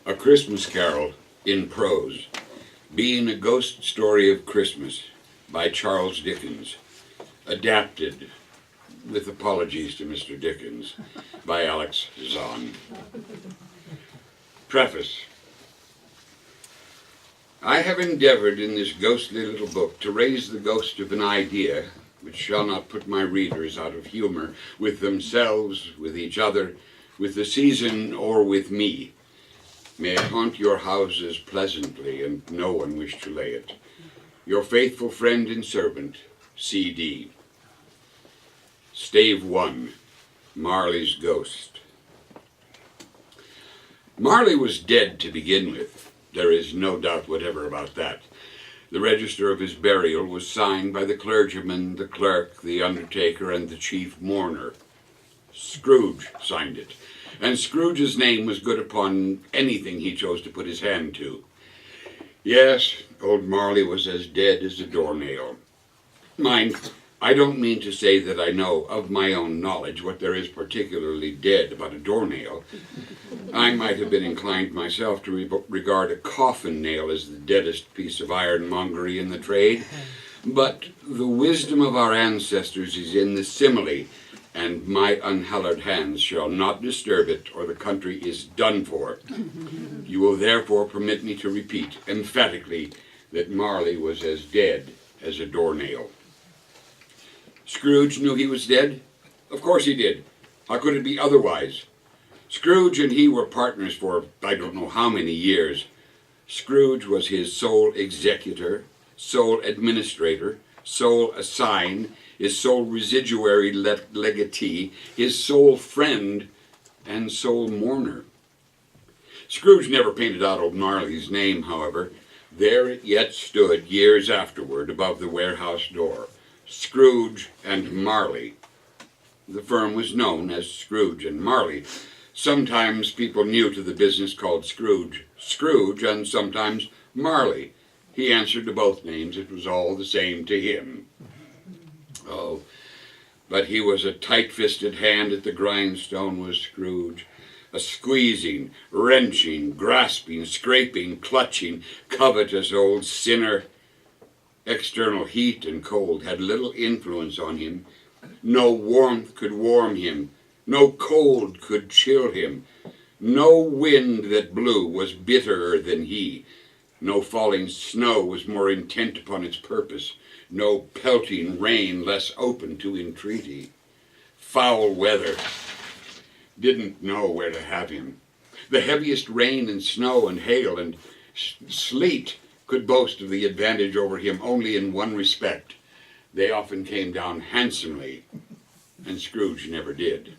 A Christmas Carol in Prose, being a ghost story of Christmas by Charles Dickens, adapted, with apologies to Mr. Dickens, by Alex Zonn. Preface. I have endeavored in this ghostly little book to raise the ghost of an idea which shall not put my readers out of humor with themselves, with each other, with the season, or with me. May it haunt your houses pleasantly, and no one wish to lay it. Your faithful friend and servant, C.D. Stave 1, Marley's Ghost. Marley was dead to begin with. There is no doubt whatever about that. The register of his burial was signed by the clergyman, the clerk, the undertaker, and the chief mourner. Scrooge signed it, and Scrooge's name was good upon anything he chose to put his hand to. Yes, old Marley was as dead as a doornail. Mind, I don't mean to say that I know of my own knowledge what there is particularly dead about a doornail. I might have been inclined myself to regard a coffin nail as the deadest piece of ironmongery in the trade, but the wisdom of our ancestors is in the simile, and my unhallowed hands shall not disturb it, or the country is done for. You will therefore permit me to repeat emphatically that Marley was as dead as a doornail. Scrooge knew he was dead? Of course he did. How could it be otherwise? Scrooge and he were partners for I don't know how many years. Scrooge was his sole executor, sole administrator, sole assign, his sole residuary legatee, his sole friend, and sole mourner. Scrooge never painted out old Marley's name, however. There it yet stood years afterward above the warehouse door. Scrooge and Marley. The firm was known as Scrooge and Marley. Sometimes people new to the business called Scrooge, and sometimes Marley. He answered to both names. It was all the same to him. Oh, but he was a tight-fisted hand at the grindstone, was Scrooge. A squeezing, wrenching, grasping, scraping, clutching, covetous old sinner. External heat and cold had little influence on him. No warmth could warm him. No cold could chill him. No wind that blew was bitterer than he. No falling snow was more intent upon its purpose. No pelting rain less open to entreaty. Foul weather didn't know where to have him. The heaviest rain and snow and hail and sleet could boast of the advantage over him only in one respect. They often came down handsomely, and Scrooge never did.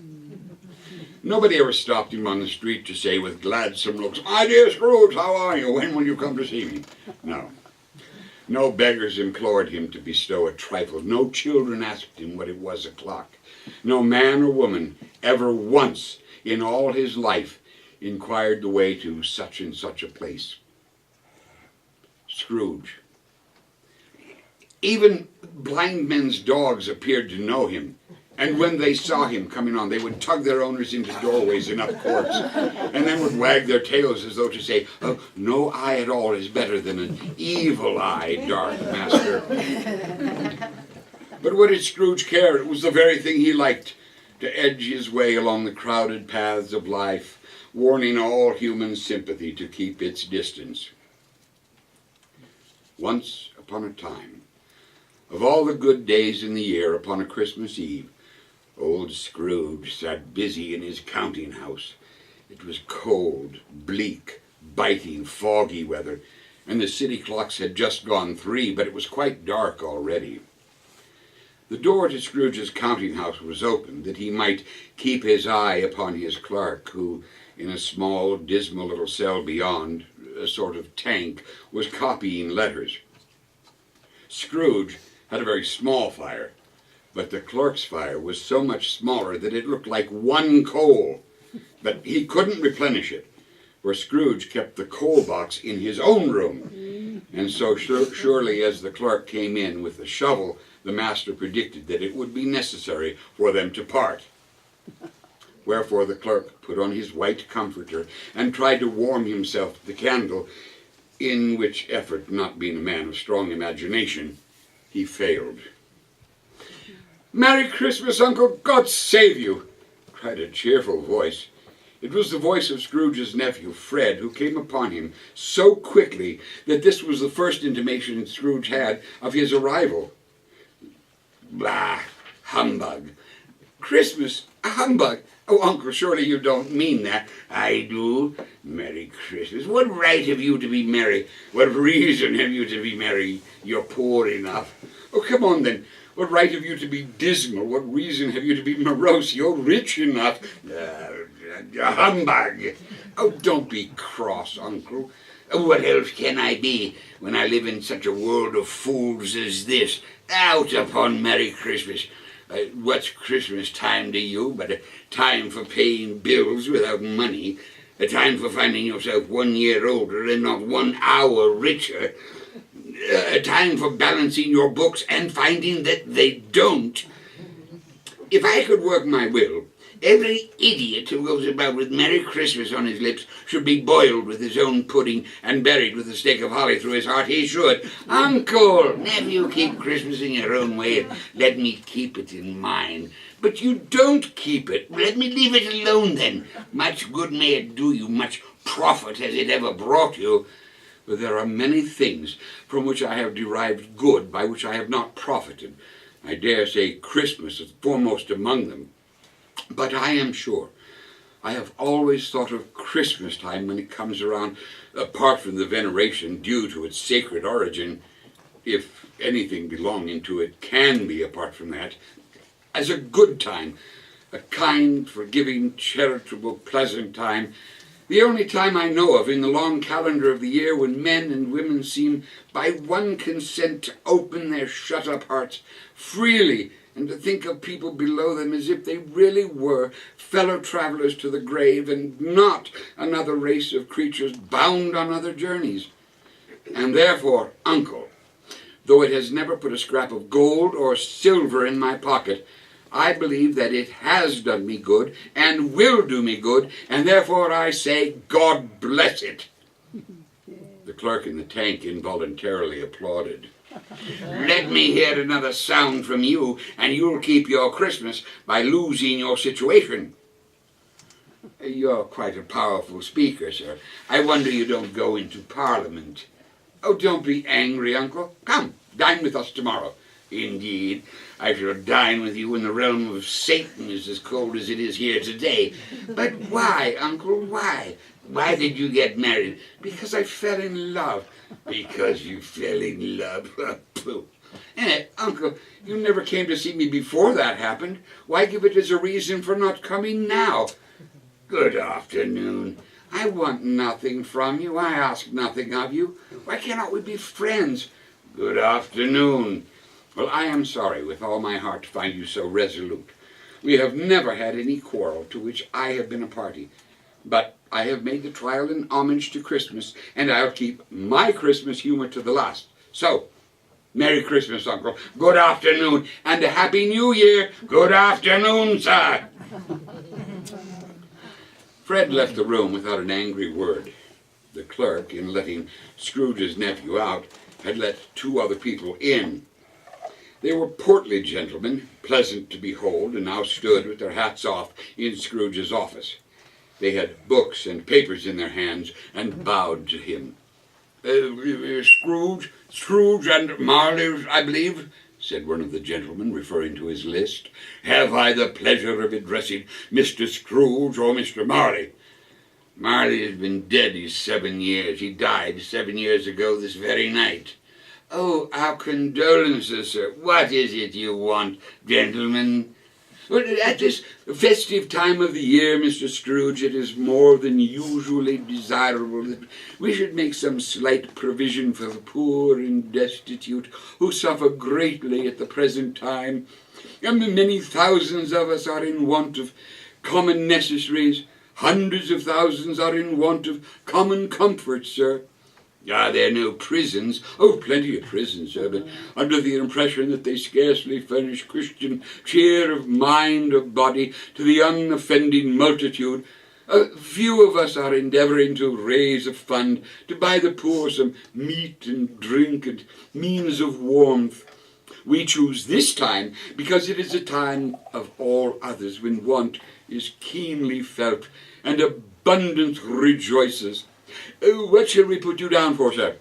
Nobody ever stopped him on the street to say with gladsome looks, "My dear Scrooge, how are you? When will you come to see me?" No. No beggars implored him to bestow a trifle. No children asked him what it was o'clock. No man or woman ever once in all his life inquired the way to such and such a place. Scrooge. Even blind men's dogs appeared to know him, and when they saw him coming on, they would tug their owners into doorways and up courts, and then would wag their tails as though to say, "Oh, no eye at all is better than an evil eye, dark master." But what did Scrooge care? It was the very thing he liked, to edge his way along the crowded paths of life, warning all human sympathy to keep its distance. Once upon a time, of all the good days in the year, upon a Christmas Eve, old Scrooge sat busy in his counting house. It was cold, bleak, biting, foggy weather, and the city clocks had just gone 3, but it was quite dark already. The door to Scrooge's counting house was open, that he might keep his eye upon his clerk, who, in a small, dismal little cell beyond, a sort of tank, was copying letters. Scrooge had a very small fire, but the clerk's fire was so much smaller that it looked like one coal. But he couldn't replenish it, for Scrooge kept the coal box in his own room. And so surely as the clerk came in with the shovel, the master predicted that it would be necessary for them to part. Wherefore the clerk put on his white comforter and tried to warm himself at the candle, in which effort, not being a man of strong imagination, he failed. "Merry Christmas, Uncle! God save you!" cried a cheerful voice. It was the voice of Scrooge's nephew, Fred, who came upon him so quickly that this was the first intimation Scrooge had of his arrival. "Blah! Humbug! Christmas? A humbug? Oh, Uncle, surely you don't mean that." "I do. Merry Christmas. What right have you to be merry? What reason have you to be merry? You're poor enough." "Oh, come on then. What right have you to be dismal? What reason have you to be morose? You're rich enough." "Humbug!" "Oh, don't be cross, Uncle." "What else can I be when I live in such a world of fools as this? Out upon Merry Christmas! What's Christmas time to you but a time for paying bills without money, a time for finding yourself 1 year older and not 1 hour richer, a time for balancing your books and finding that they don't? If I could work my will, every idiot who goes about with Merry Christmas on his lips should be boiled with his own pudding and buried with a stake of holly through his heart. He should. Uncle, nephew, keep Christmas in your own way and let me keep it in mine." "But you don't keep it." "Let me leave it alone then. Much good may it do you, much profit has it ever brought you." "But there are many things from which I have derived good by which I have not profited. I dare say Christmas is foremost among them. But I am sure I have always thought of Christmas time when it comes around, apart from the veneration due to its sacred origin, if anything belonging to it can be apart from that, as a good time, a kind, forgiving, charitable, pleasant time, the only time I know of in the long calendar of the year when men and women seem by one consent to open their shut-up hearts freely and to think of people below them as if they really were fellow travelers to the grave and not another race of creatures bound on other journeys. And therefore, Uncle, though it has never put a scrap of gold or silver in my pocket, I believe that it has done me good and will do me good, and therefore I say, God bless it." The clerk in the tank involuntarily applauded. "Let me hear another sound from you, and you'll keep your Christmas by losing your situation." "You're quite a powerful speaker, sir. I wonder you don't go into Parliament." "Oh, don't be angry, Uncle. Come, dine with us tomorrow." "Indeed, I shall dine with you when the realm of Satan is as cold as it is here today. But why, Uncle, why? Why did you get married?" "Because I fell in love." "Because you fell in love? Pooh. And, Uncle, you never came to see me before that happened. Why give it as a reason for not coming now?" "Good afternoon." "I want nothing from you. I ask nothing of you. Why cannot we be friends?" "Good afternoon." "Well, I am sorry with all my heart to find you so resolute. We have never had any quarrel to which I have been a party. But I have made the trial in homage to Christmas, and I'll keep my Christmas humor to the last. So, Merry Christmas, Uncle. Good afternoon, and a Happy New Year. Good afternoon, sir." Fred left the room without an angry word. The clerk, in letting Scrooge's nephew out, had let 2 other people in. They were portly gentlemen, pleasant to behold, and now stood with their hats off in Scrooge's office. They had books and papers in their hands and bowed to him. Scrooge and Marley, I believe," said one of the gentlemen, referring to his list. "Have I the pleasure of addressing Mr. Scrooge or Mr. Marley?" "Marley has been dead these 7 years. He died 7 years ago this very night." "Oh, our condolences, sir. What is it you want, gentlemen?" "At this festive time of the year, Mr. Scrooge, it is more than usually desirable that we should make some slight provision for the poor and destitute who suffer greatly at the present time. Many thousands of us are in want of common necessaries. Hundreds of thousands are in want of common comforts, sir." Are there no prisons? Oh, plenty of prisons, sir, but under the impression that they scarcely furnish Christian cheer of mind or body to the unoffending multitude. A few of us are endeavouring to raise a fund to buy the poor some meat and drink and means of warmth. We choose this time because it is a time of all others when want is keenly felt and abundance rejoices. What shall we put you down for, sir?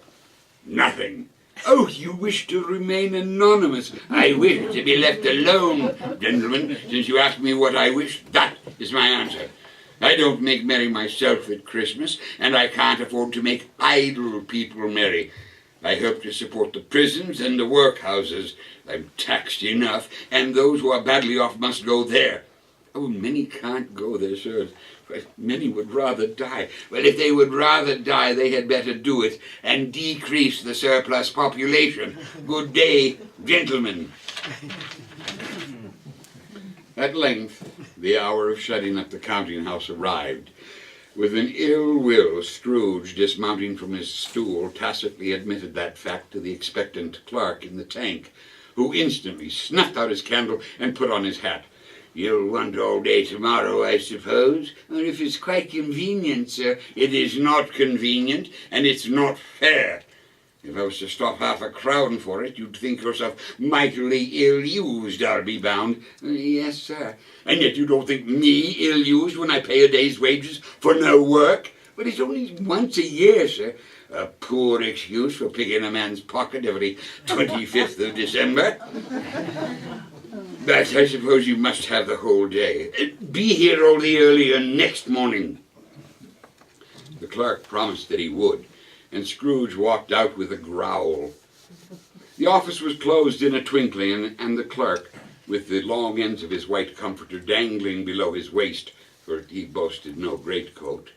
Nothing. Oh, you wish to remain anonymous. I wish to be left alone, gentlemen. Since you ask me what I wish, that is my answer. I don't make merry myself at Christmas, and I can't afford to make idle people merry. I hope to support the prisons and the workhouses. I'm taxed enough, and those who are badly off must go there. Oh, many can't go there, sir. Many would rather die. Well, if they would rather die, they had better do it and decrease the surplus population. Good day, gentlemen. At length, the hour of shutting up the counting-house arrived. With an ill will, Scrooge, dismounting from his stool, tacitly admitted that fact to the expectant clerk in the tank, who instantly snuffed out his candle and put on his hat. You'll want all day tomorrow, I suppose? Or if it's quite convenient, sir. It is not convenient, and it's not fair. If I was to stop half a crown for it, you'd think yourself mightily ill-used, I'll be bound. Yes, sir. And yet you don't think me ill-used when I pay a day's wages for no work? But it's only once a year, sir. A poor excuse for picking a man's pocket every 25th of December. But I suppose you must have the whole day. Be here all the earlier next morning. The clerk promised that he would, and Scrooge walked out with a growl. The office was closed in a twinkling, and the clerk, with the long ends of his white comforter dangling below his waist, for he boasted no greatcoat,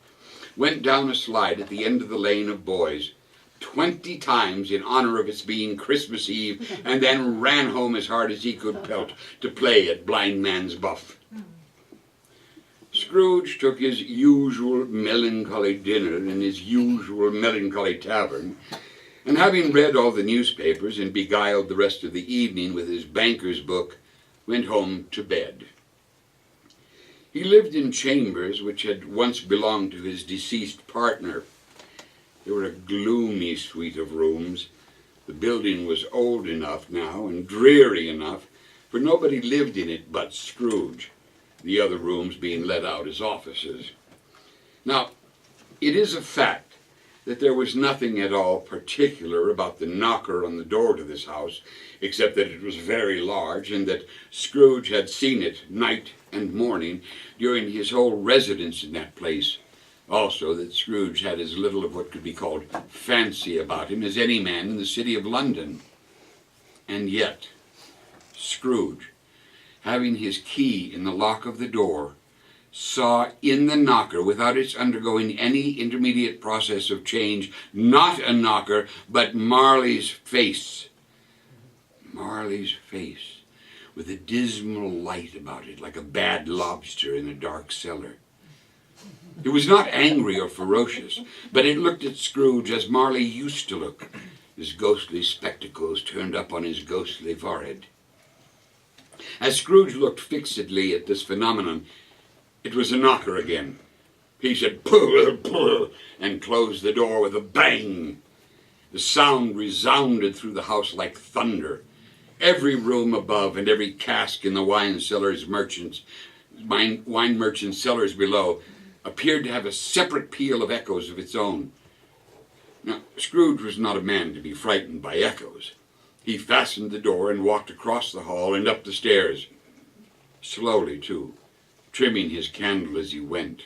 went down a slide at the end of the lane of boys 20 times in honor of its being Christmas Eve, and then ran home as hard as he could pelt to play at blind man's buff. Scrooge took his usual melancholy dinner in his usual melancholy tavern, and having read all the newspapers and beguiled the rest of the evening with his banker's book, went home to bed. He lived in chambers which had once belonged to his deceased partner. They were a gloomy suite of rooms. The building was old enough now and dreary enough, for nobody lived in it but Scrooge, the other rooms being let out as offices. Now, it is a fact that there was nothing at all particular about the knocker on the door to this house, except that it was very large, and that Scrooge had seen it night and morning during his whole residence in that place. Also, that Scrooge had as little of what could be called fancy about him as any man in the city of London. And yet, Scrooge, having his key in the lock of the door, saw in the knocker, without its undergoing any intermediate process of change, not a knocker, but Marley's face. Marley's face, with a dismal light about it, like a bad lobster in a dark cellar. It was not angry or ferocious, but it looked at Scrooge as Marley used to look, his ghostly spectacles turned up on his ghostly forehead. As Scrooge looked fixedly at this phenomenon, it was a knocker again. He said, "Pull, pull," and closed the door with a bang. The sound resounded through the house like thunder. Every room above and every cask in the wine merchants' cellars below appeared to have a separate peal of echoes of its own. Now, Scrooge was not a man to be frightened by echoes. He fastened the door and walked across the hall and up the stairs. Slowly, too, trimming his candle as he went.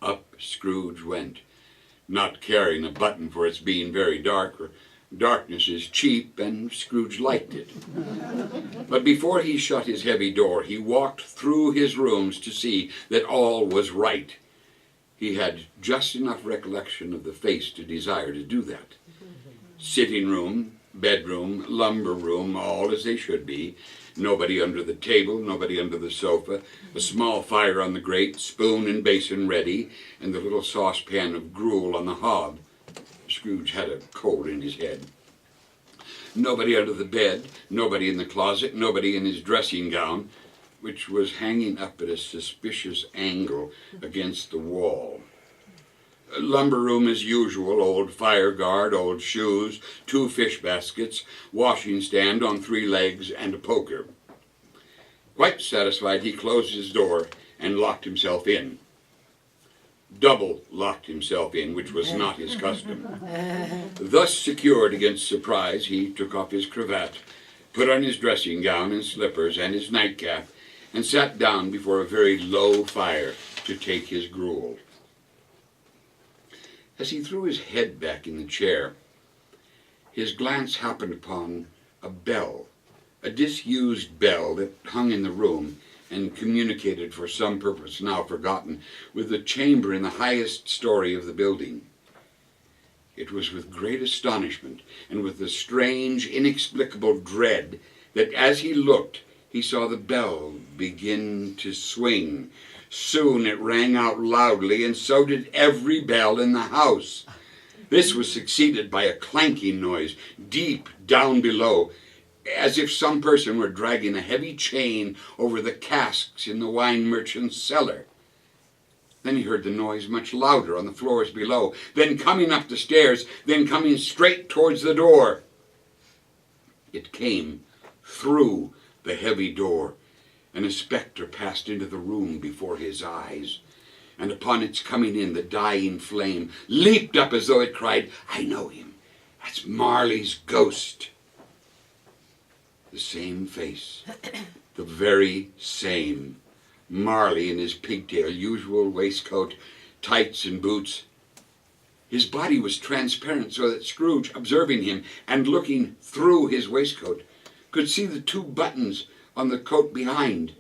Up Scrooge went, not caring a button for its being very dark, for darkness is cheap, and Scrooge liked it. But before he shut his heavy door, he walked through his rooms to see that all was right. He had just enough recollection of the face to desire to do that. Sitting room, bedroom, lumber room, all as they should be. Nobody under the table, nobody under the sofa, a small fire on the grate, spoon and basin ready, and the little saucepan of gruel on the hob. Scrooge had a cold in his head. Nobody under the bed, nobody in the closet, nobody in his dressing gown, which was hanging up at a suspicious angle against the wall. A lumber room as usual, old fire guard, old shoes, 2 fish baskets, washing stand on 3 legs, and a poker. Quite satisfied, he closed his door and locked himself in. Double locked himself in, which was not his custom. Thus secured against surprise, he took off his cravat, put on his dressing gown and slippers and his nightcap, and sat down before a very low fire to take his gruel. As he threw his head back in the chair, his glance happened upon a bell, a disused bell that hung in the room and communicated for some purpose now forgotten with the chamber in the highest story of the building. It was with great astonishment and with a strange, inexplicable dread that as he looked, he saw the bell begin to swing. Soon it rang out loudly, and so did every bell in the house. This was succeeded by a clanking noise deep down below, as if some person were dragging a heavy chain over the casks in the wine merchant's cellar. Then he heard the noise much louder on the floors below, then coming up the stairs, then coming straight towards the door. It came through the heavy door, and a spectre passed into the room before his eyes. And upon its coming in, the dying flame leaped up as though it cried, "I know him. That's Marley's ghost." The same face, the very same. Marley in his pigtail, usual waistcoat, tights and boots. His body was transparent so that Scrooge, observing him and looking through his waistcoat, could see the 2 buttons on the coat behind.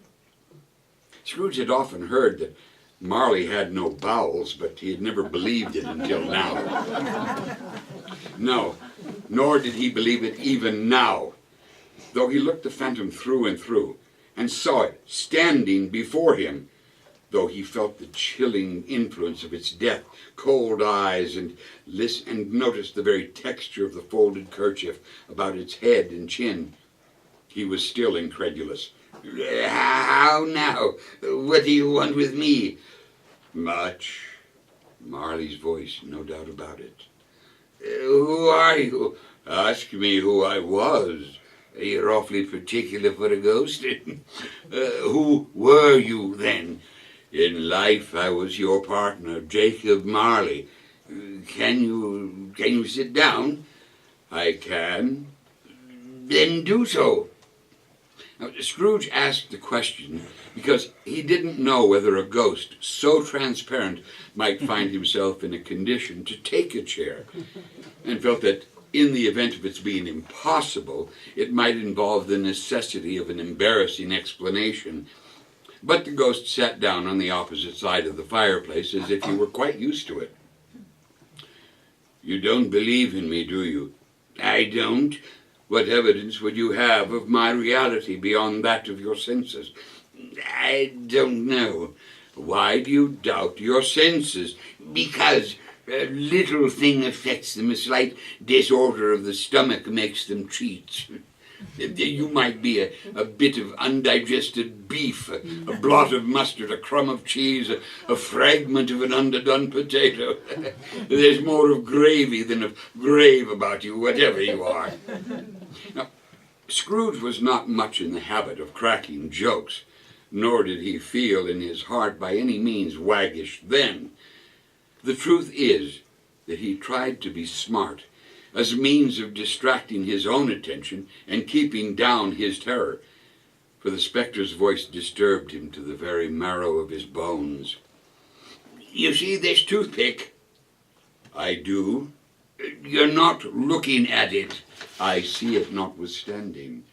Scrooge had often heard that Marley had no bowels, but he had never believed it until now. No, nor did he believe it even now, though he looked the phantom through and through, and saw it standing before him, though he felt the chilling influence of its death, cold eyes, and noticed the very texture of the folded kerchief about its head and chin. He was still incredulous. "How now? What do you want with me?" "Much." Marley's voice, no doubt about it. "Who are you?" "Ask me who I was. You're awfully particular for a ghost." "Who were you then?" "In life I was your partner, Jacob Marley." Can you sit down?" "I can." "Then do so." Now, Scrooge asked the question because he didn't know whether a ghost so transparent might find himself in a condition to take a chair, and felt that in the event of its being impossible, it might involve the necessity of an embarrassing explanation. But the ghost sat down on the opposite side of the fireplace as if he were quite used to it. "You don't believe in me, do you?" "I don't." "What evidence would you have of my reality beyond that of your senses?" "I don't know." "Why do you doubt your senses?" "Because a little thing affects them. A slight disorder of the stomach makes them treats. You might be a bit of undigested beef, a blot of mustard, a crumb of cheese, a fragment of an underdone potato. There's more of gravy than of grave about you, whatever you are." Now, Scrooge was not much in the habit of cracking jokes, nor did he feel in his heart by any means waggish then. The truth is that he tried to be smart as a means of distracting his own attention and keeping down his terror, for the spectre's voice disturbed him to the very marrow of his bones. "You see this toothpick?" "I do." "You're not looking at it." I see it notwithstanding.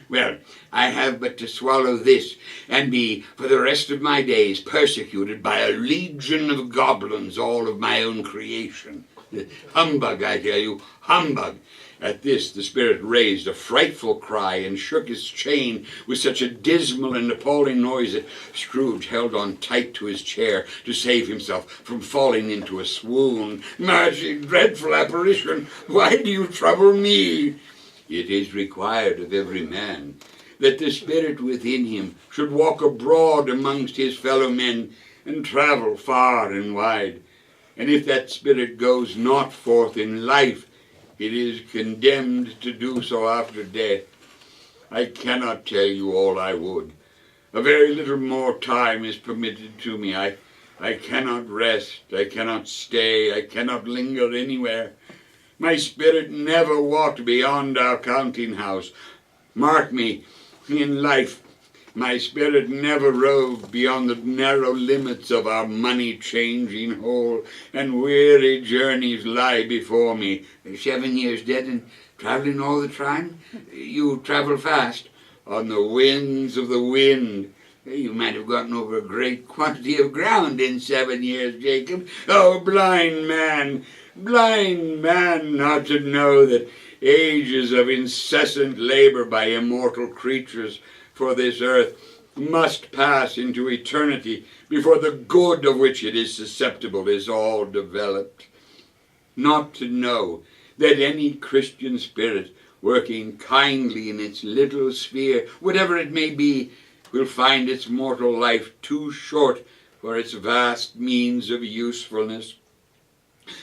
Well, I have but to swallow this, and be for the rest of my days persecuted by a legion of goblins, all of my own creation. Humbug, I tell you, humbug. At this the spirit raised a frightful cry and shook his chain with such a dismal and appalling noise that Scrooge held on tight to his chair to save himself from falling into a swoon. Mercy, dreadful apparition, why do you trouble me? It is required of every man that the spirit within him should walk abroad amongst his fellow men and travel far and wide. And if that spirit goes not forth in life, it is condemned to do so after death. I cannot tell you all I would. A very little more time is permitted to me. I cannot rest, I cannot stay, I cannot linger anywhere. My spirit never walked beyond our counting house. Mark me, in life, my spirit never roved beyond the narrow limits of our money-changing hole, and weary journeys lie before me. 7 years dead and traveling all the time? You travel fast. On the winds of the wind. You might have gotten over a great quantity of ground in 7 years, Jacob. Oh, blind man not to know that ages of incessant labor by immortal creatures for this earth must pass into eternity before the good of which it is susceptible is all developed. Not to know that any Christian spirit working kindly in its little sphere, whatever it may be, will find its mortal life too short for its vast means of usefulness.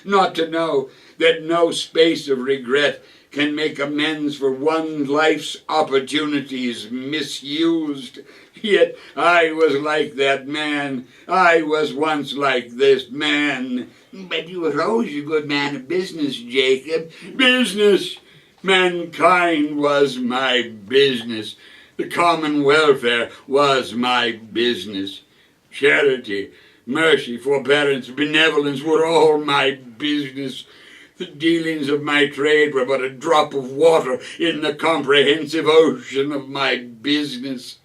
Not to know that no space of regret can make amends for one life's opportunities misused. Yet I was like that man. I was once like this man. But you were always a good man of business, Jacob. Business! Mankind was my business. The common welfare was my business. Charity, mercy, forbearance, benevolence were all my business. The dealings of my trade were but a drop of water in the comprehensive ocean of my business.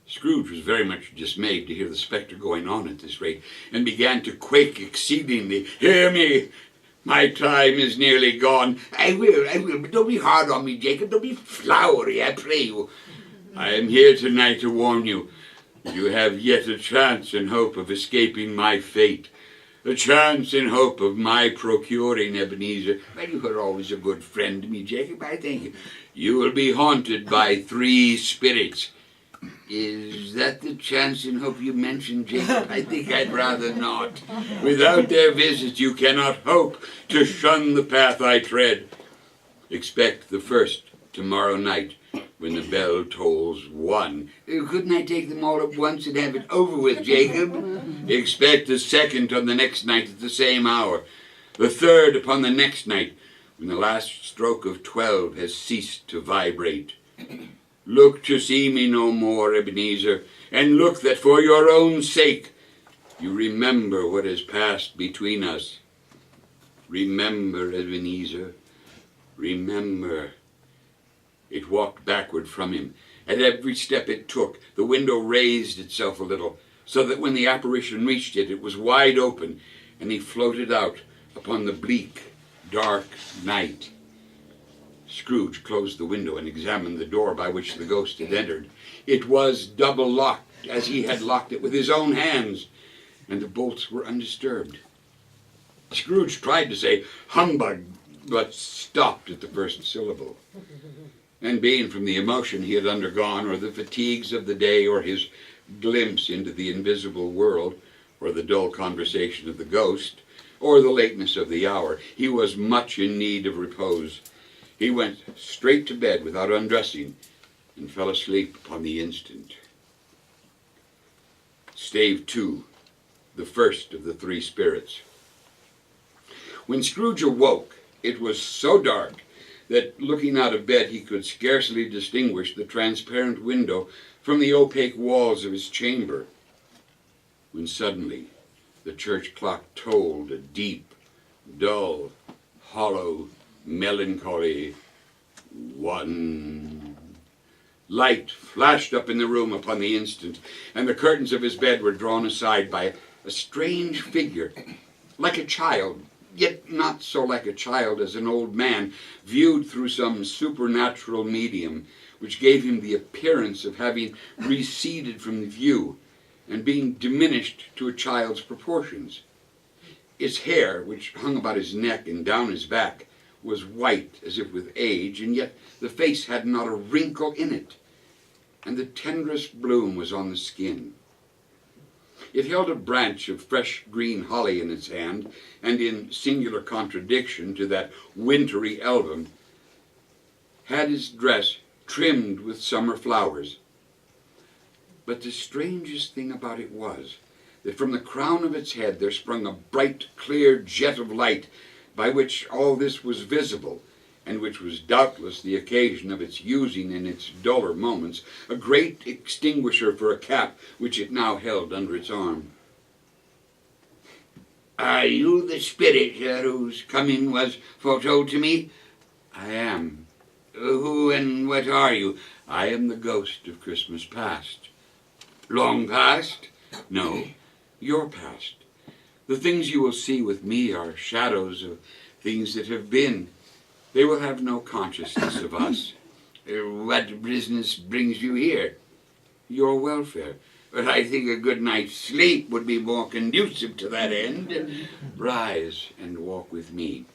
Scrooge was very much dismayed to hear the spectre going on at this rate, and began to quake exceedingly. Hear me! My time is nearly gone. I will, but don't be hard on me, Jacob. Don't be flowery, I pray you. I am here tonight to warn you that you have yet a chance and hope of escaping my fate. A chance and hope of my procuring Ebenezer. Well, you are always a good friend to me, Jacob, I thank you. You will be haunted by 3 spirits. Is that the chance and hope you mentioned, Jacob? I think I'd rather not. Without their visit, you cannot hope to shun the path I tread. Expect the first tomorrow night, when the bell tolls 1. Couldn't I take them all at once and have it over with, Jacob? Expect the second on the next night at the same hour. The third upon the next night, when the last stroke of 12 has ceased to vibrate. Look to see me no more, Ebenezer, and look that for your own sake you remember what has passed between us. Remember, Ebenezer, remember. It walked backward from him. At every step it took, the window raised itself a little, so that when the apparition reached it, it was wide open, and he floated out upon the bleak, dark night. Scrooge closed the window and examined the door by which the ghost had entered. It was double locked, as he had locked it with his own hands, and the bolts were undisturbed. Scrooge tried to say humbug, but stopped at the first syllable. And being from the emotion he had undergone, or the fatigues of the day, or his glimpse into the invisible world, or the dull conversation of the ghost, or the lateness of the hour, he was much in need of repose. He went straight to bed without undressing, and fell asleep upon the instant. Stave 2, the first of the 3 spirits. When Scrooge awoke, it was so dark that looking out of bed he could scarcely distinguish the transparent window from the opaque walls of his chamber, when suddenly the church clock tolled a deep, dull, hollow melancholy one. Light flashed up in the room upon the instant, and the curtains of his bed were drawn aside by a strange figure, like a child, yet not so like a child as an old man, viewed through some supernatural medium, which gave him the appearance of having receded from the view, and being diminished to a child's proportions. His hair, which hung about his neck and down his back, was white as if with age, and yet the face had not a wrinkle in it, and the tenderest bloom was on the skin. It held a branch of fresh green holly in its hand, and in singular contradiction to that wintry album, had his dress trimmed with summer flowers. But the strangest thing about it was that from the crown of its head there sprung a bright, clear jet of light, by which all this was visible, and which was doubtless the occasion of its using in its duller moments a great extinguisher for a cap which it now held under its arm. "Are you the spirit whose coming was foretold to me?" "I am." "Who and what are you?" "I am the ghost of Christmas past." "Long past?" "No, your past. The things you will see with me are shadows of things that have been. They will have no consciousness of us." "What business brings you here?" "Your welfare." "But I think a good night's sleep would be more conducive to that end." "Rise and walk with me."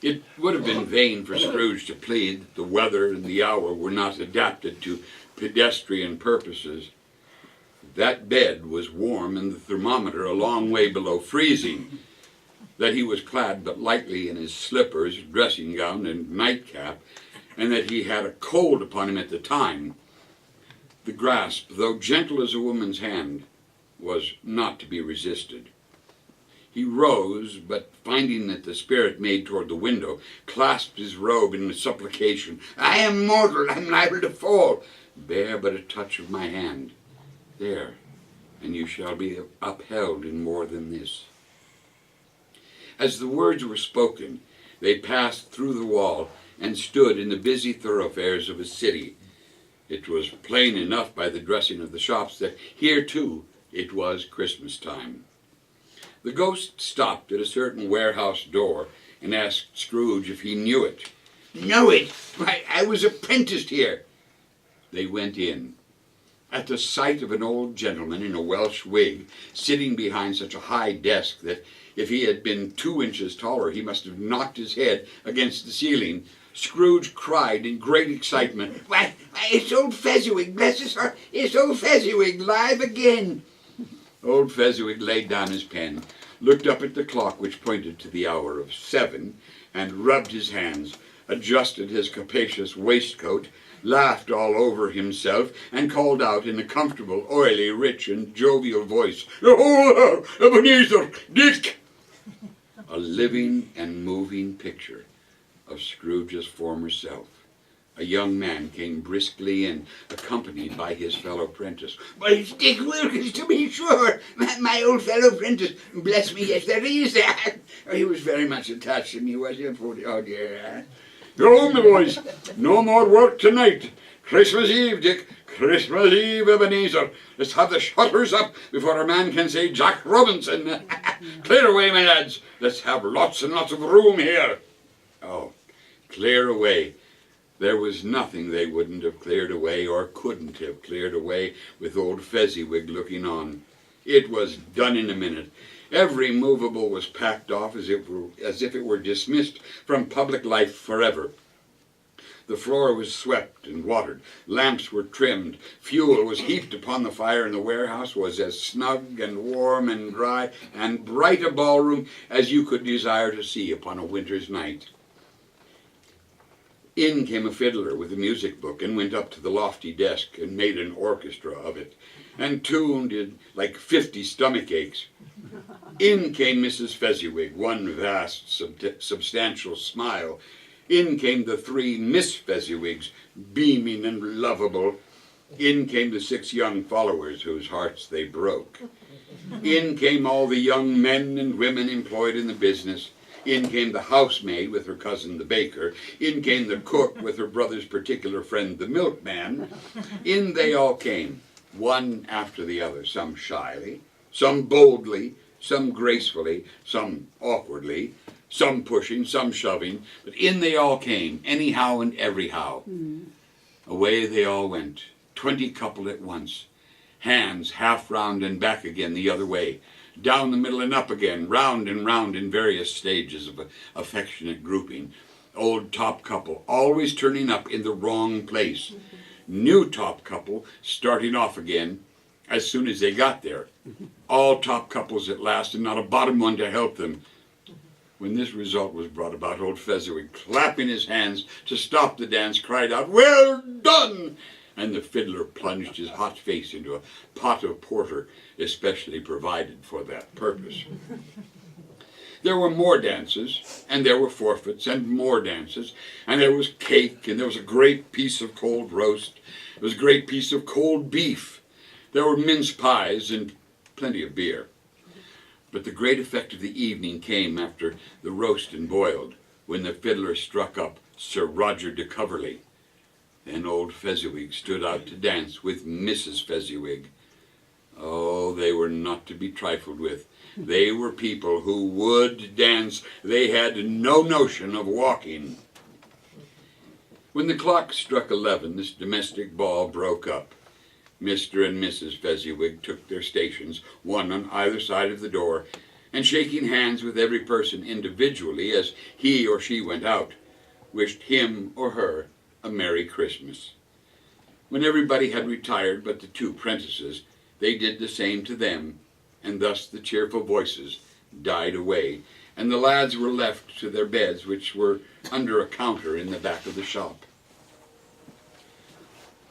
It would have been vain for Scrooge to plead that the weather and the hour were not adapted to pedestrian purposes. That bed was warm and the thermometer a long way below freezing, that he was clad but lightly in his slippers, dressing gown, and nightcap, and that he had a cold upon him at the time. The grasp, though gentle as a woman's hand, was not to be resisted. He rose, but finding that the spirit made toward the window, clasped his robe in supplication. "I am mortal, I am liable to fall. Bear but a touch of my hand. There, and you shall be upheld in more than this." As the words were spoken, they passed through the wall and stood in the busy thoroughfares of a city. It was plain enough by the dressing of the shops that here, too, it was Christmas time. The ghost stopped at a certain warehouse door and asked Scrooge if he knew it. "Know it? Why, I was apprenticed here." They went in. At the sight of an old gentleman in a Welsh wig, sitting behind such a high desk that if he had been 2 inches taller he must have knocked his head against the ceiling, Scrooge cried in great excitement, Why, it's old Fezziwig, bless his heart, it's old Fezziwig, live again." Old Fezziwig laid down his pen, looked up at the clock which pointed to the hour of 7, and rubbed his hands, adjusted his capacious waistcoat, laughed all over himself, and called out in a comfortable, oily, rich, and jovial voice, "Oh, Ebenezer, Dick!" A living and moving picture of Scrooge's former self. A young man came briskly in, accompanied by his fellow apprentice. "Why, it's Dick Wilkins, to be sure, my old fellow apprentice. Bless me, yes, there he is. He was very much attached to me, was he? Oh, dear. Go, my boys. No more work tonight. Christmas Eve, Dick. Christmas Eve, Ebenezer. Let's have the shutters up before a man can say Jack Robinson. Clear away, my lads. Let's have lots and lots of room here." Oh, clear away. There was nothing they wouldn't have cleared away or couldn't have cleared away with old Fezziwig looking on. It was done in a minute. Every movable was packed off as if it were dismissed from public life forever. The floor was swept and watered, lamps were trimmed, fuel was heaped upon the fire, and the warehouse was as snug and warm and dry and bright a ballroom as you could desire to see upon a winter's night. In came a fiddler with a music book and went up to the lofty desk and made an orchestra of it, and tuned in like 50 stomach aches. In came Mrs. Fezziwig, one vast, substantial smile. In came the 3 Miss Fezziwigs, beaming and lovable. In came the 6 young followers whose hearts they broke. In came all the young men and women employed in the business. In came the housemaid with her cousin the baker. In came the cook with her brother's particular friend the milkman. In they all came, one after the other, some shyly, some boldly, some gracefully, some awkwardly, some pushing, some shoving, but in they all came, anyhow and everyhow. Away they all went, 20 couple at once, hands half round and back again the other way, down the middle and up again, round and round in various stages of affectionate grouping. Old top couple always turning up in the wrong place. New top couple starting off again as soon as they got there. All top couples at last, and not a bottom one to help them. When this result was brought about, old Fezziwig, clapping his hands to stop the dance, cried out, "Well done!" And the fiddler plunged his hot face into a pot of porter especially provided for that purpose. There were more dances, and there were forfeits, and more dances, and there was cake, and there was a great piece of cold roast, there was a great piece of cold beef, there were mince pies, and plenty of beer. But the great effect of the evening came after the roast and boiled, when the fiddler struck up Sir Roger de Coverley. Then old Fezziwig stood out to dance with Mrs. Fezziwig. Oh, they were not to be trifled with. They were people who would dance. They had no notion of walking. When the clock struck 11, this domestic ball broke up. Mr. and Mrs. Fezziwig took their stations, one on either side of the door, and shaking hands with every person individually as he or she went out, wished him or her a Merry Christmas. When everybody had retired but the two prentices, they did the same to them, and thus the cheerful voices died away, and the lads were left to their beds, which were under a counter in the back of the shop.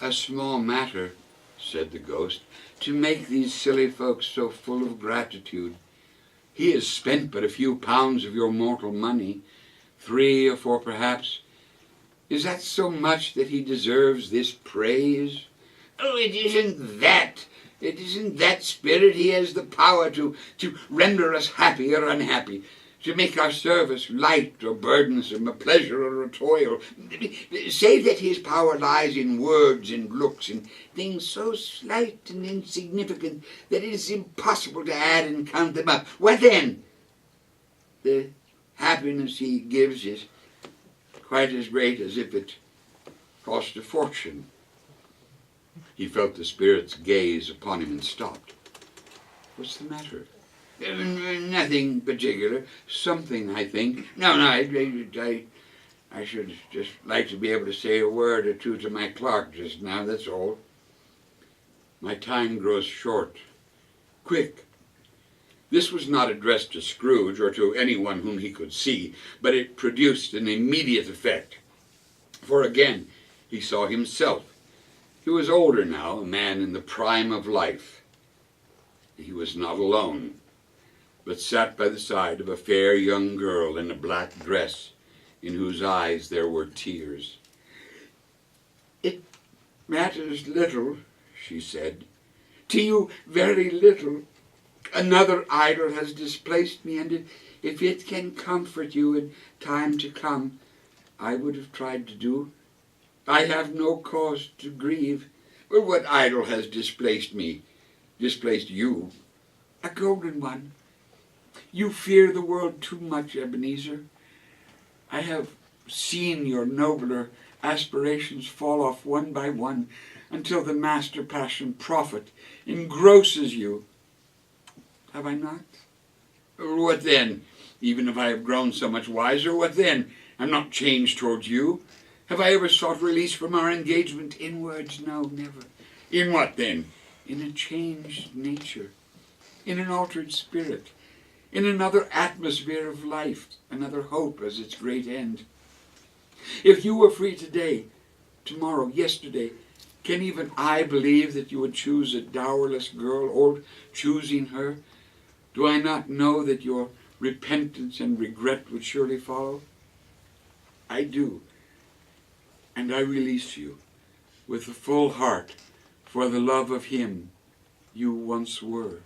"A small matter," said the ghost, "to make these silly folks so full of gratitude. He has spent but a few pounds of your mortal money, 3 or 4 perhaps. Is that so much that he deserves this praise?" "Oh, it isn't that. It isn't that, Spirit. He has the power to render us happy or unhappy, to make our service light or burdensome, a pleasure or a toil. Say that his power lies in words and looks, in things so slight and insignificant that it is impossible to add and count them up. What then? The happiness he gives is quite as great as if it cost a fortune." He felt the Spirit's gaze upon him and stopped. "What's the matter?" "Nothing particular. Something, I think. No, I should just like to be able to say a word or two to my clerk just now, that's all. My time grows short. Quick." This was not addressed to Scrooge or to anyone whom he could see, but it produced an immediate effect. For again he saw himself. He was older now, a man in the prime of life. He was not alone, but sat by the side of a fair young girl in a black dress, in whose eyes there were tears. "It matters little," she said, "to you very little. Another idol has displaced me, and if it can comfort you in time to come, I would have tried to do. I have no cause to grieve." "Well, what idol has displaced me? Displaced you?" "A golden one. You fear the world too much, Ebenezer. I have seen your nobler aspirations fall off one by one until the master passion, profit, engrosses you. Have I not?" "What then? Even if I have grown so much wiser, what then? I'm not changed towards you. Have I ever sought release from our engagement?" "In words, no, never." "In what then?" "In a changed nature, in an altered spirit, in another atmosphere of life, another hope as its great end. If you were free today, tomorrow, yesterday, can even I believe that you would choose a dowerless girl, or choosing her, do I not know that your repentance and regret would surely follow? I do, and I release you with a full heart for the love of him you once were.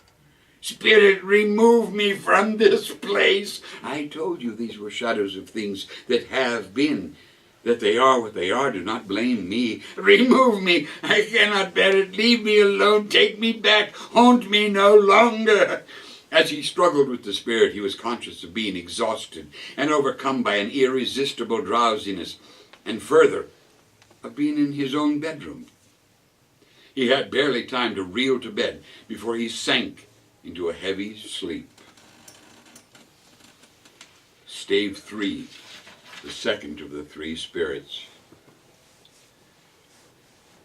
Spirit, remove me from this place. I told you these were shadows of things that have been. That they are what they are, do not blame me. Remove me. I cannot bear it. Leave me alone. Take me back. Haunt me no longer. As he struggled with the spirit, he was conscious of being exhausted and overcome by an irresistible drowsiness, and further, of being in his own bedroom. He had barely time to reel to bed before he sank into a heavy sleep. Stave 3, the second of the three spirits.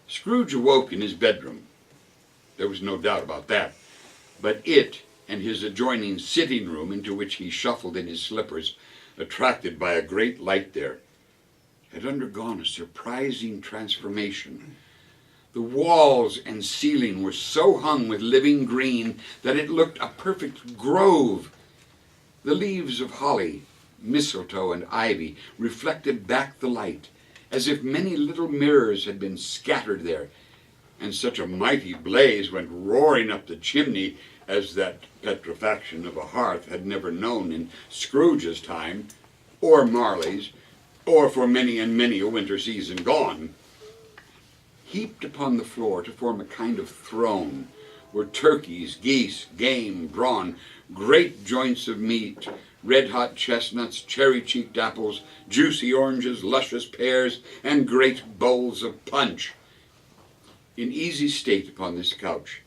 Scrooge awoke in his bedroom. There was no doubt about that. But it and his adjoining sitting room, into which he shuffled in his slippers, attracted by a great light there, had undergone a surprising transformation. The walls and ceiling were so hung with living green that it looked a perfect grove. The leaves of holly, mistletoe, and ivy reflected back the light, as if many little mirrors had been scattered there, and such a mighty blaze went roaring up the chimney as that petrifaction of a hearth had never known in Scrooge's time, or Marley's, or for many and many a winter season gone. Heaped upon the floor to form a kind of throne were turkeys, geese, game, brawn, great joints of meat, red-hot chestnuts, cherry-cheeked apples, juicy oranges, luscious pears, and great bowls of punch. In easy state upon this couch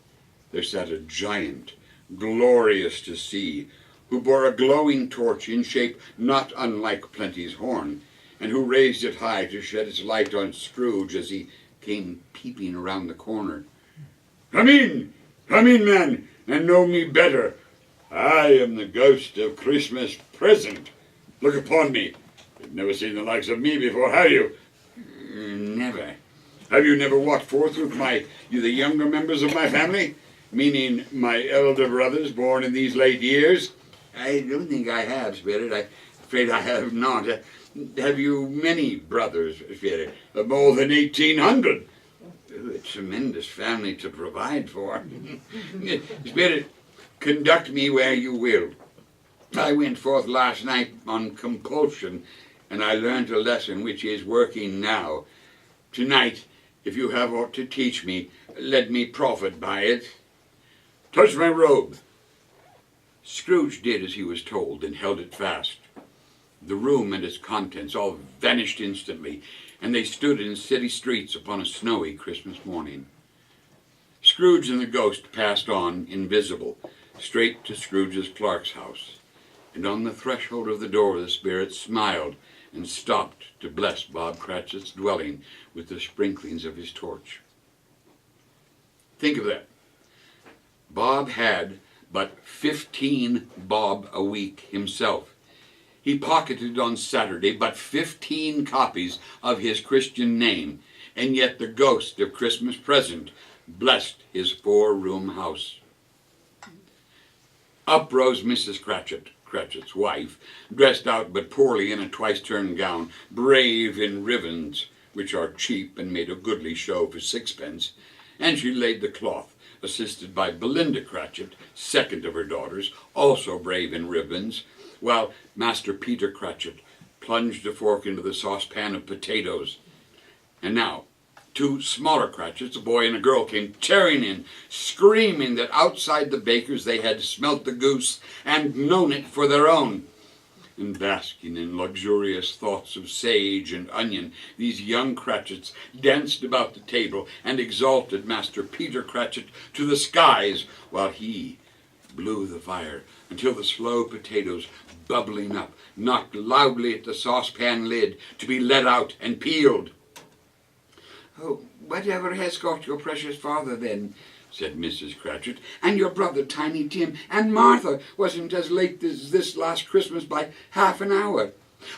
there sat a giant, glorious to see, who bore a glowing torch in shape not unlike Plenty's horn, and who raised it high to shed its light on Scrooge as he came peeping around the corner. Come in, man, and know me better. I am the ghost of Christmas Present. Look upon me. You've never seen the likes of me before, have you? Never. Have you never walked forth with the younger members of my family? Meaning my elder brothers born in these late years? I don't think I have, Spirit. I'm afraid I have not. Have you many brothers, Spirit? More than 1,800. A tremendous family to provide for. Spirit, conduct me where you will. I went forth last night on compulsion, and I learned a lesson which is working now. Tonight, if you have aught to teach me, let me profit by it. Touch my robe. Scrooge did as he was told and held it fast. The room and its contents all vanished instantly, and they stood in city streets upon a snowy Christmas morning. Scrooge and the ghost passed on, invisible, straight to Scrooge's clerk's house, and on the threshold of the door the spirit smiled and stopped to bless Bob Cratchit's dwelling with the sprinklings of his torch. Think of that. Bob had but 15 bob a week himself. He pocketed on Saturday but 15 copies of his Christian name, and yet the ghost of Christmas Present blessed his 4-room house. Up rose Mrs. Cratchit's wife, dressed out but poorly in a twice-turned gown, brave in ribbons, which are cheap and made a goodly show for 6pence, and she laid the cloth, assisted by Belinda Cratchit, second of her daughters, also brave in ribbons, while Master Peter Cratchit plunged a fork into the saucepan of potatoes. And now, 2 smaller Cratchits, a boy and a girl, came tearing in, screaming that outside the baker's they had smelt the goose and known it for their own. And basking in luxurious thoughts of sage and onion, these young Cratchits danced about the table and exalted Master Peter Cratchit to the skies, while he blew the fire until the slow potatoes, bubbling up, knocked loudly at the saucepan lid to be let out and peeled. "Oh, whatever has got your precious father, then?" said Mrs. Cratchit. "And your brother, Tiny Tim, and Martha wasn't as late as this last Christmas by half an hour."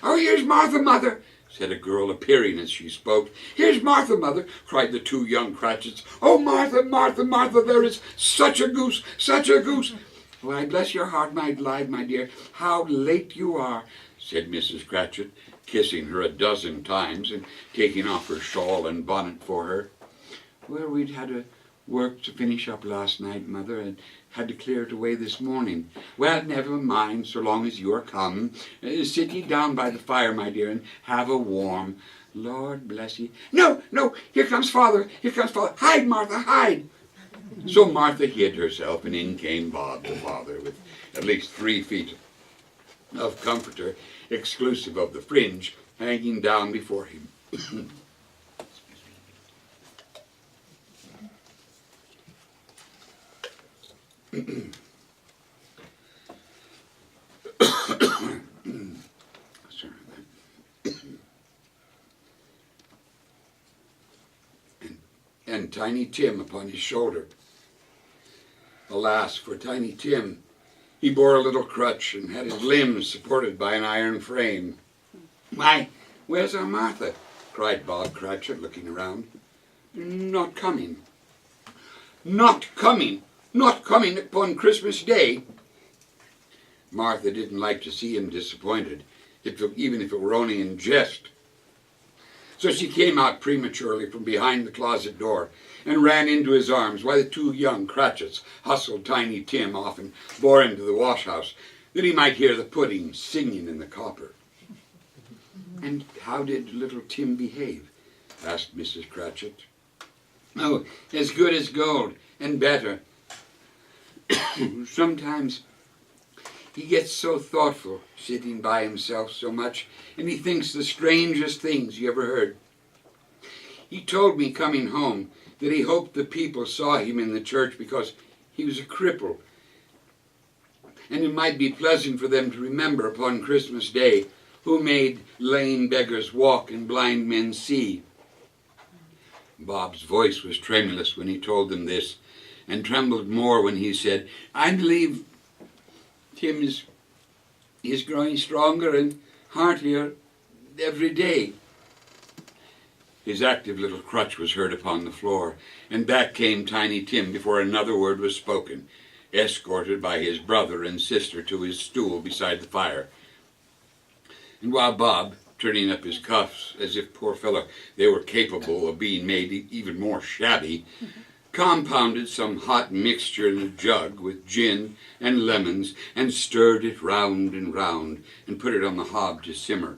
"Oh, here's Martha, mother," said a girl, appearing as she spoke. "Here's Martha, mother," cried the 2 young Cratchits. "Oh, Martha, Martha, Martha, there is such a goose, such a goose." "Why, bless your heart, my live, my dear, how late you are," said Mrs. Cratchit, kissing her a dozen times and taking off her shawl and bonnet for her. "Well, we'd had a work to finish up last night, mother, and Had to clear it away this morning. Well, never mind, so long as you are come. Sit ye down by the fire, my dear, and have a warm. Lord bless ye. No, no, here comes father, here comes father. Hide, Martha, hide. So Martha hid herself, and in came Bob, the father, with at least 3 feet of comforter, exclusive of the fringe, hanging down before him. and Tiny Tim upon his shoulder. Alas for Tiny Tim! He bore a little crutch and had his limbs supported by an iron frame. "Why, where's our Martha?" cried Bob Cratchit, looking around. "Not coming. Not coming. Not coming upon Christmas Day." Martha didn't like to see him disappointed, even if it were only in jest. So she came out prematurely from behind the closet door and ran into his arms while the 2 young Cratchits hustled Tiny Tim off and bore him to the wash-house that he might hear the pudding singing in the copper. "And how did little Tim behave?" asked Mrs. Cratchit. "Oh, as good as gold, and better. Sometimes he gets so thoughtful, sitting by himself so much, and he thinks the strangest things you ever heard. He told me coming home that he hoped the people saw him in the church because he was a cripple, and it might be pleasant for them to remember upon Christmas Day who made lame beggars walk and blind men see." Bob's voice was tremulous when he told them this, and trembled more when he said, "I believe Tim is growing stronger and heartier every day." His active little crutch was heard upon the floor, and back came Tiny Tim before another word was spoken, escorted by his brother and sister to his stool beside the fire. And while Bob, turning up his cuffs, as if, poor fellow, they were capable of being made even more shabby, compounded some hot mixture in a jug with gin and lemons, and stirred it round and put it on the hob to simmer,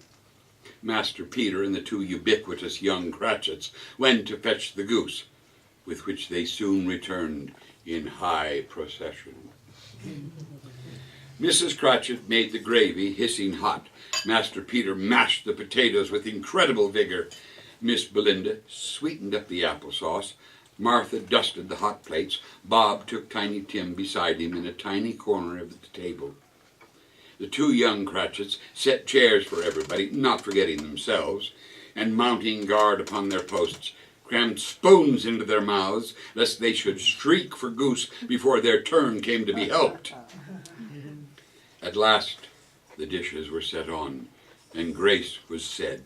Master Peter and the 2 ubiquitous young Cratchits went to fetch the goose, with which they soon returned in high procession. Mrs. Cratchit made the gravy hissing hot. Master Peter mashed the potatoes with incredible vigor. Miss Belinda sweetened up the applesauce. Martha dusted the hot plates. Bob took Tiny Tim beside him in a tiny corner of the table. The 2 young Cratchits set chairs for everybody, not forgetting themselves, and mounting guard upon their posts, crammed spoons into their mouths, lest they should shriek for goose before their turn came to be helped. At last the dishes were set on, and grace was said.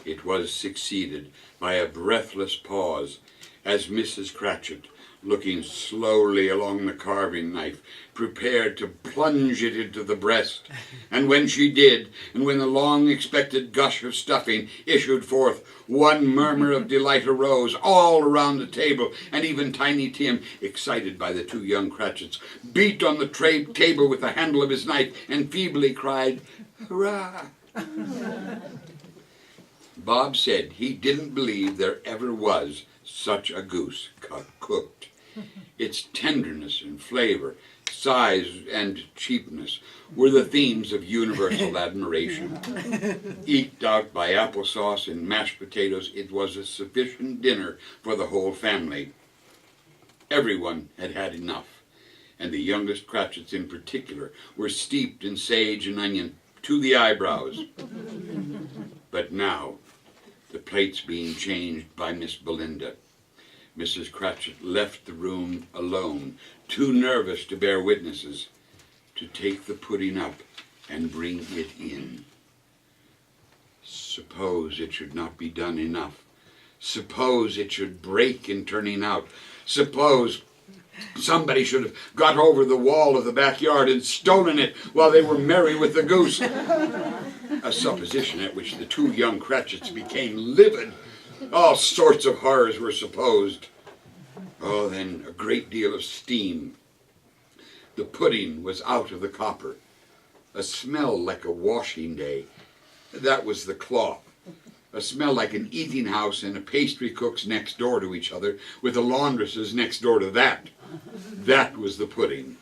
It was succeeded by a breathless pause, as Mrs. Cratchit, looking slowly along the carving knife, prepared to plunge it into the breast. And when she did, and when the long-expected gush of stuffing issued forth, one murmur of delight arose all around the table, and even Tiny Tim, excited by the 2 young Cratchits, beat on the table with the handle of his knife and feebly cried, "Hurrah!" Bob said he didn't believe there ever was such a goose cooked. Its tenderness and flavor, size and cheapness were the themes of universal admiration. Eked out by applesauce and mashed potatoes, it was a sufficient dinner for the whole family. Everyone had had enough, and the youngest Cratchits in particular were steeped in sage and onion to the eyebrows. But now, the plates being changed by Miss Belinda, Mrs. Cratchit left the room alone, too nervous to bear witnesses, to take the pudding up and bring it in. Suppose it should not be done enough. Suppose it should break in turning out. Suppose somebody should have got over the wall of the backyard and stolen it while they were merry with the goose. A supposition at which the 2 young Cratchits became livid. All sorts of horrors were supposed. Oh, then a great deal of steam The pudding was out of the copper. A smell like a washing day. That was the cloth. A smell like an eating house and a pastry cook's next door to each other, with the laundresses next door to that. That was the pudding.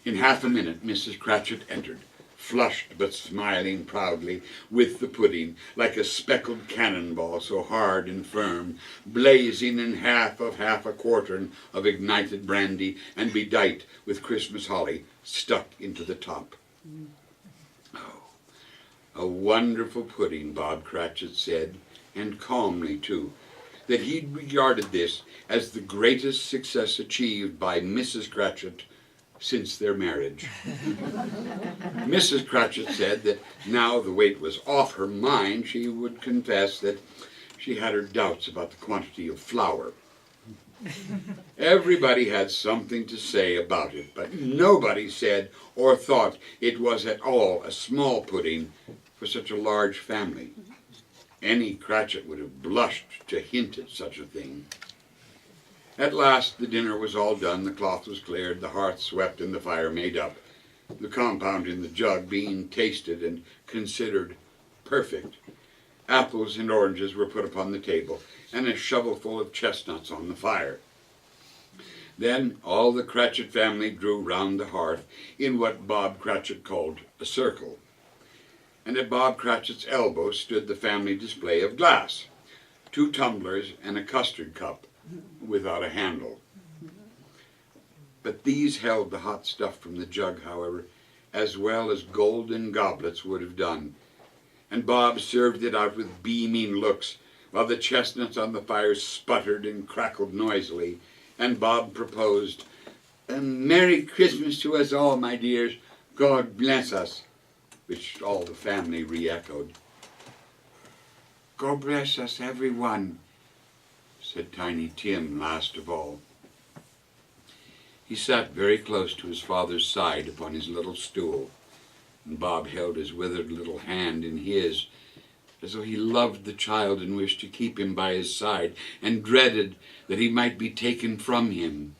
In half a minute, Mrs. Cratchit entered, flushed but smiling proudly, with the pudding, like a speckled cannonball, so hard and firm, blazing in half a quartern of ignited brandy, and bedight with Christmas holly stuck into the top. Oh, a wonderful pudding, Bob Cratchit said, and calmly too, that he'd regarded this as the greatest success achieved by Mrs. Cratchit since their marriage. Mrs. Cratchit said that now the weight was off her mind, she would confess that she had her doubts about the quantity of flour. Everybody had something to say about it, but nobody said or thought it was at all a small pudding for such a large family. Any Cratchit would have blushed to hint at such a thing. At last the dinner was all done, the cloth was cleared, the hearth swept, and the fire made up, the compound in the jug being tasted and considered perfect. Apples and oranges were put upon the table, and a shovelful of chestnuts on the fire. Then all the Cratchit family drew round the hearth in what Bob Cratchit called a circle. And at Bob Cratchit's elbow stood the family display of glass, 2 tumblers and a custard cup without a handle. But these held the hot stuff from the jug, however, as well as golden goblets would have done, and Bob served it out with beaming looks, while the chestnuts on the fire sputtered and crackled noisily, and Bob proposed, "A Merry Christmas to us all, my dears. God bless us," which all the family re-echoed. "God bless us, every one," said Tiny Tim last of all. He sat very close to his father's side upon his little stool, and Bob held his withered little hand in his, as though he loved the child and wished to keep him by his side, and dreaded that he might be taken from him.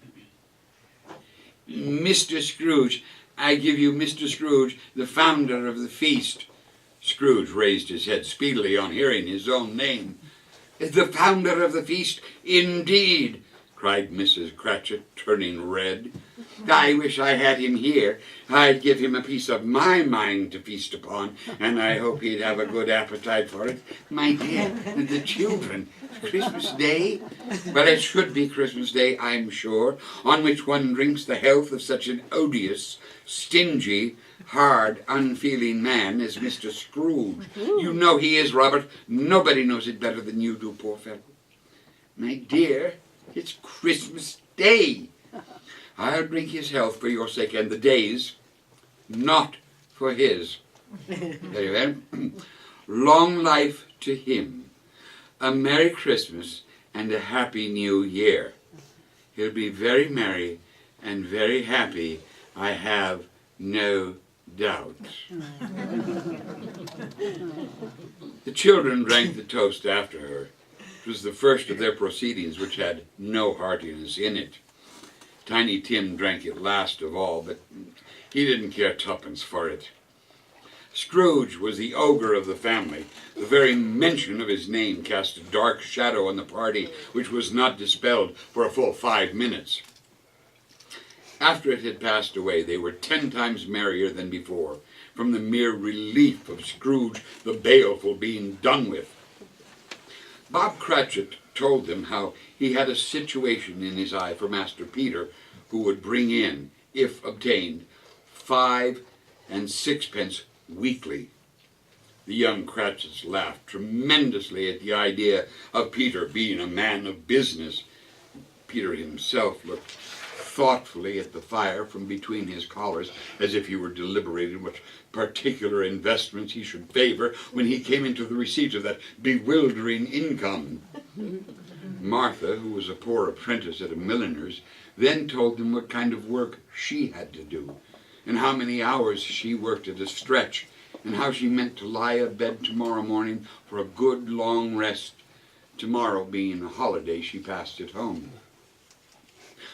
"Mr. Scrooge, I give you Mr. Scrooge, the founder of the feast." Scrooge raised his head speedily on hearing his own name. "The founder of the feast, indeed," cried Mrs. Cratchit, turning red. "I wish I had him here. I'd give him a piece of my mind to feast upon, and I hope he'd have a good appetite for it. My dear, the children, Christmas Day? Well, it should be Christmas Day, I'm sure, on which one drinks the health of such an odious, stingy, hard, unfeeling man as Mr. Scrooge. You know he is, Robert. Nobody knows it better than you do, poor fellow. My dear, it's Christmas Day. I'll drink his health for your sake, and the day's, not for his. Very well. Long life to him. A Merry Christmas and a Happy New Year. He'll be very merry and very happy, I have no doubt." The children drank the toast after her. It was the first of their proceedings which had no heartiness in it. Tiny Tim drank it last of all, but he didn't care twopence for it. Scrooge was the ogre of the family. The very mention of his name cast a dark shadow on the party, which was not dispelled for a full 5 minutes. After it had passed away, they were 10 times merrier than before, from the mere relief of Scrooge the baleful being done with. Bob Cratchit told them how he had a situation in his eye for Master Peter, who would bring in, if obtained, 5 and 6 weekly. The young Cratchits laughed tremendously at the idea of Peter being a man of business. Peter himself looked thoughtfully at the fire from between his collars, as if he were deliberating what particular investments he should favor when he came into the receipt of that bewildering income. Martha, who was a poor apprentice at a milliner's, then told them what kind of work she had to do, and how many hours she worked at a stretch, and how she meant to lie abed tomorrow morning for a good long rest, tomorrow being a holiday she passed at home.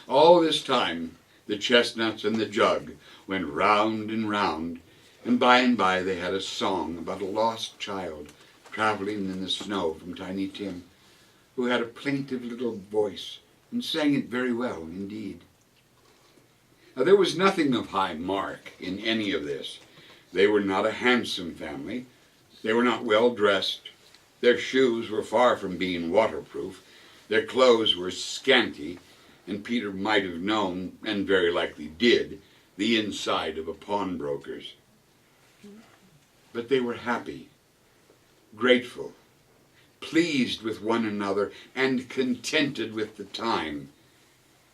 All this time The chestnuts and the jug went round and by they had a song about a lost child traveling in the snow from Tiny Tim, who had a plaintive little voice and sang it very well indeed. Now, there was nothing of high mark in any of this. They were not a handsome family. They were not well dressed. Their shoes were far from being waterproof. Their clothes were scanty, and Peter might have known, and very likely did, the inside of a pawnbroker's. But they were happy, grateful, pleased with one another, and contented with the time.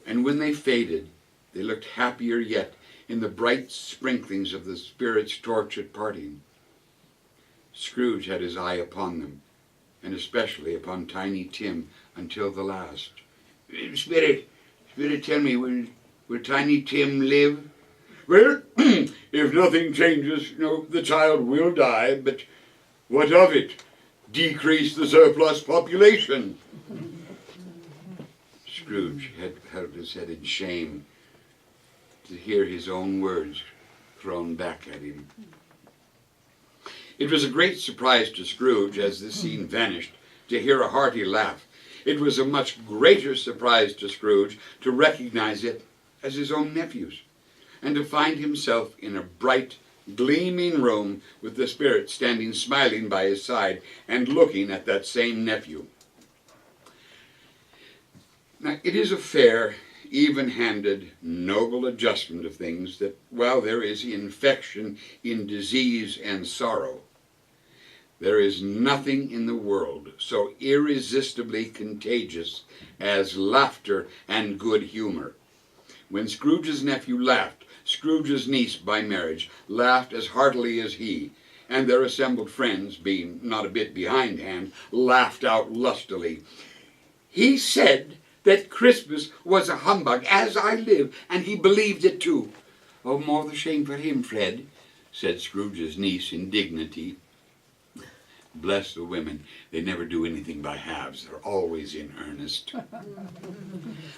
And when they faded, they looked happier yet in the bright sprinklings of the Spirit's torch at parting. Scrooge had his eye upon them, and especially upon Tiny Tim until the last. Spirit, tell me, will Tiny Tim live? Well, if nothing changes, the child will die, but what of it? Decrease the surplus population. Scrooge had held his head in shame to hear his own words thrown back at him. It was a great surprise to Scrooge, as the scene vanished, to hear a hearty laugh. It was a much greater surprise to Scrooge to recognize it as his own nephew's, and to find himself in a bright, gleaming room with the Spirit standing smiling by his side and looking at that same nephew. Now, it is a fair, even-handed, noble adjustment of things that while there is infection in disease and sorrow, there is nothing in the world so irresistibly contagious as laughter and good humor. When Scrooge's nephew laughed, Scrooge's niece by marriage laughed as heartily as he, and their assembled friends, being not a bit behindhand, laughed out lustily. He said that Christmas was a humbug, as I live, and he believed it too. Oh, more the shame for him, Fred, said Scrooge's niece in dignity. Bless the women, they never do anything by halves. They're always in earnest.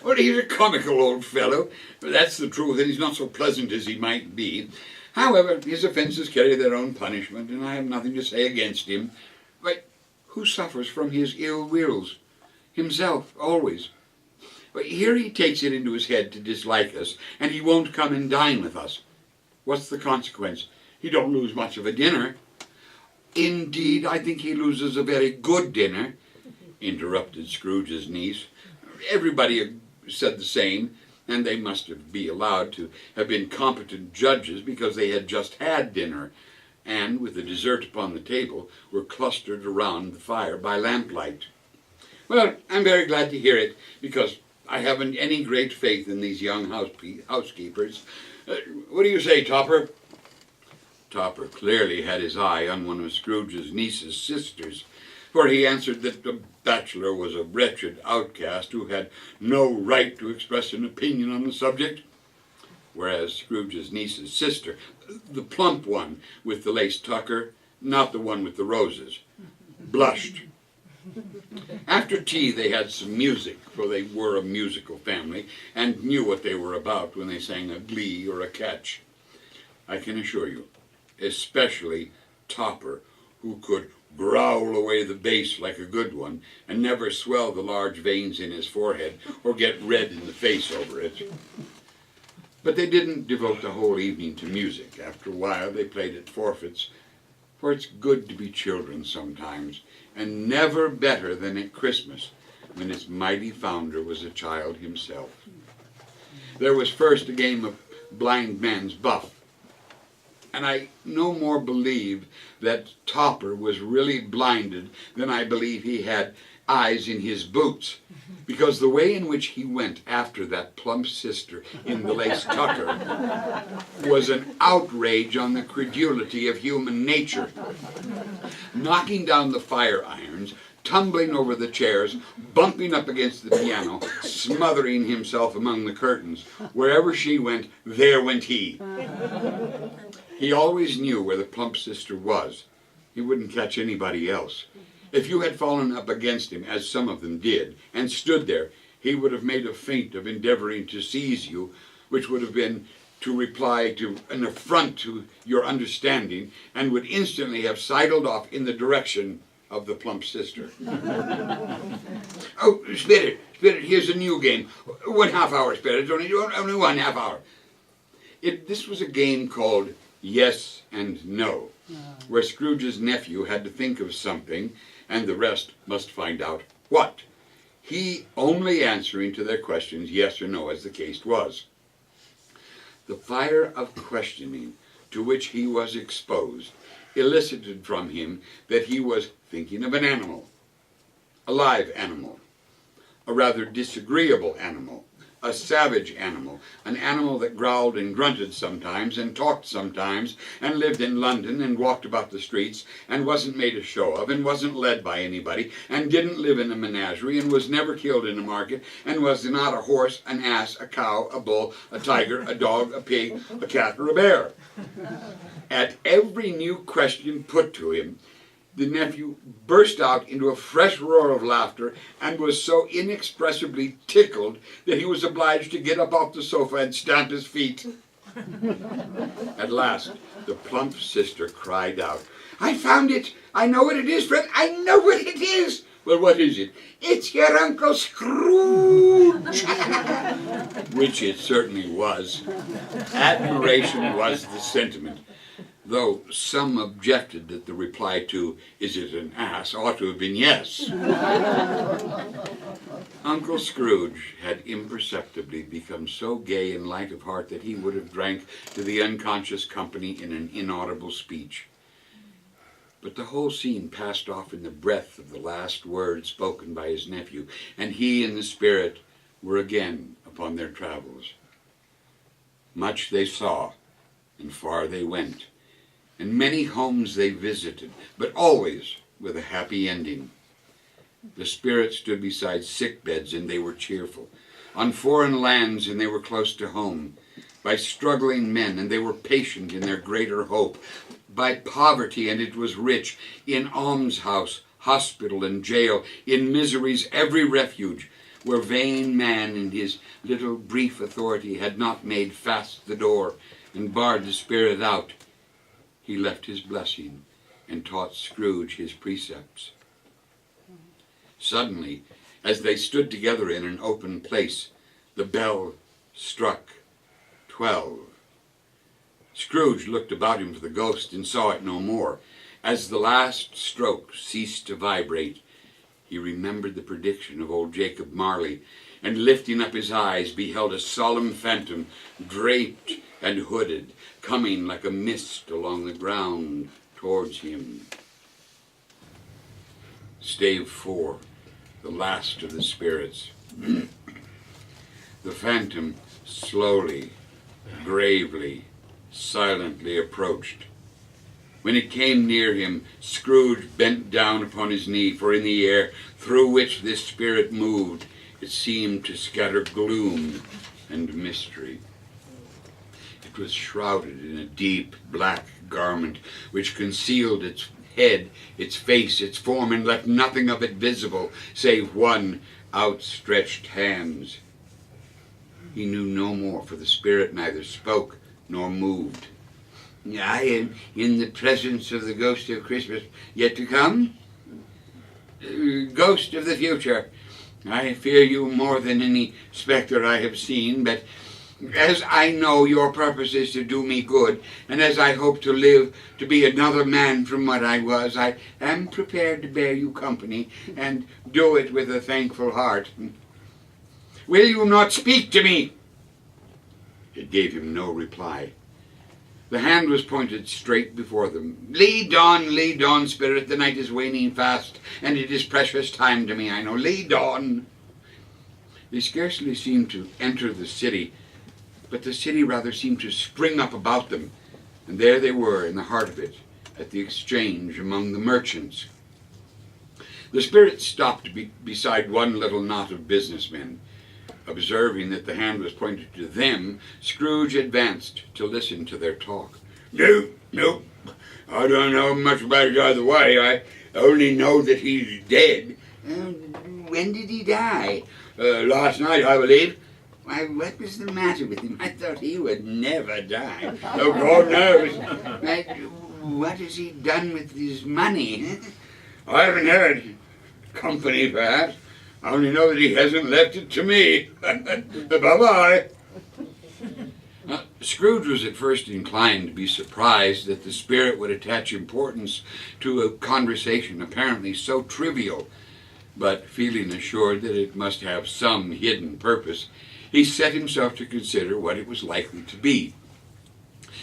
Well, he's a comical old fellow, but that's the truth, and he's not so pleasant as he might be. However, his offenses carry their own punishment, and I have nothing to say against him. But who suffers from his ill wills? Himself, always. But here he takes it into his head to dislike us, and he won't come and dine with us. What's the consequence? He don't lose much of a dinner. Indeed, I think he loses a very good dinner, interrupted Scrooge's niece. Everybody said the same, and they must be allowed to have been competent judges because they had just had dinner, and, with the dessert upon the table, were clustered around the fire by lamplight. Well, I'm very glad to hear it, because I haven't any great faith in these young housekeepers. What do you say, Topper? Topper clearly had his eye on one of Scrooge's niece's sisters, for he answered that the bachelor was a wretched outcast who had no right to express an opinion on the subject, whereas Scrooge's niece's sister, the plump one with the lace tucker, not the one with the roses, blushed. After tea they had some music, for they were a musical family, and knew what they were about when they sang a glee or a catch. I can assure you, especially Topper, who could growl away the bass like a good one, and never swell the large veins in his forehead, or get red in the face over it. But they didn't devote the whole evening to music. After a while they played at forfeits, for it's good to be children sometimes, and never better than at Christmas, when its mighty founder was a child himself. There was first a game of blind man's buff, and I no more believe that Topper was really blinded than I believe he had eyes in his boots, because the way in which he went after that plump sister in the lace tucker was an outrage on the credulity of human nature. Knocking down the fire irons, tumbling over the chairs, bumping up against the piano, smothering himself among the curtains. Wherever she went, there went he. He always knew where the plump sister was. He wouldn't catch anybody else. If you had fallen up against him, as some of them did, and stood there, he would have made a feint of endeavoring to seize you, which would have been to reply to an affront to your understanding, and would instantly have sidled off in the direction of the plump sister. Oh, Spirit, here's a new game. 1/2 hour, Spirit, only 1/2 hour. This was a game called Yes and No, where Scrooge's nephew had to think of something, and the rest must find out what. He only answering to their questions yes or no, as the case was. The fire of questioning to which he was exposed elicited from him that he was thinking of an animal, a live animal, a rather disagreeable animal, a savage animal, an animal that growled and grunted sometimes and talked sometimes and lived in London and walked about the streets and wasn't made a show of and wasn't led by anybody and didn't live in a menagerie and was never killed in a market and was not a horse, an ass, a cow, a bull, a tiger, a dog, a pig, a cat, or a bear. At every new question put to him, the nephew burst out into a fresh roar of laughter and was so inexpressibly tickled that he was obliged to get up off the sofa and stamp his feet. At last, the plump sister cried out, "I found it! I know what it is, Fred! I know what it is!" "Well, what is it?" "It's your Uncle Scrooge!" Which it certainly was. Admiration was the sentiment, though some objected that the reply to, "Is it an ass?" ought to have been yes. Uncle Scrooge had imperceptibly become so gay and light of heart that he would have drank to the unconscious company in an inaudible speech. But the whole scene passed off in the breath of the last word spoken by his nephew, and he and the spirit were again upon their travels. Much they saw, and far they went, and many homes they visited, but always with a happy ending. The spirit stood beside sick beds, and they were cheerful. On foreign lands, and they were close to home. By struggling men, and they were patient in their greater hope. By poverty, and it was rich. In almshouse, hospital, and jail. In misery's every refuge. Where vain man in his little brief authority had not made fast the door and barred the spirit out, he left his blessing and taught Scrooge his precepts. Suddenly, as they stood together in an open place, the bell struck 12. Scrooge looked about him for the ghost and saw it no more. As the last stroke ceased to vibrate, he remembered the prediction of old Jacob Marley, and lifting up his eyes, beheld a solemn phantom, draped and hooded, coming like a mist along the ground towards him. Stave 4, the last of the spirits. The phantom slowly, gravely, silently approached. When it came near him, Scrooge bent down upon his knee, for in the air through which this spirit moved, it seemed to scatter gloom and mystery. It was shrouded in a deep black garment, which concealed its head, its face, its form, and left nothing of it visible, save one outstretched hand. He knew no more, for the spirit neither spoke nor moved. "I am in the presence of the ghost of Christmas yet to come, ghost of the future. I fear you more than any spectre I have seen, but as I know your purpose is to do me good, and as I hope to live to be another man from what I was, I am prepared to bear you company, and do it with a thankful heart. Will you not speak to me?" It gave him no reply. The hand was pointed straight before them. Lead on, spirit, the night is waning fast, and it is precious time to me, I know. Lead on." They scarcely seemed to enter the city, but the city rather seemed to spring up about them, and there they were in the heart of it, at the exchange among the merchants. The spirit stopped beside one little knot of businessmen. Observing that the hand was pointed to them, Scrooge advanced to listen to their talk. No, I don't know much about it either way. I only know that he's dead." "When did he die?" Last night, I believe." Why, what was the matter with him? I thought he would never die. Oh, God knows. What has he done with his money? I haven't heard. Company, perhaps. I only know that he hasn't left it to me. Bye-bye. Scrooge was at first inclined to be surprised that the spirit would attach importance to a conversation apparently so trivial, but feeling assured that it must have some hidden purpose, he set himself to consider what it was likely to be.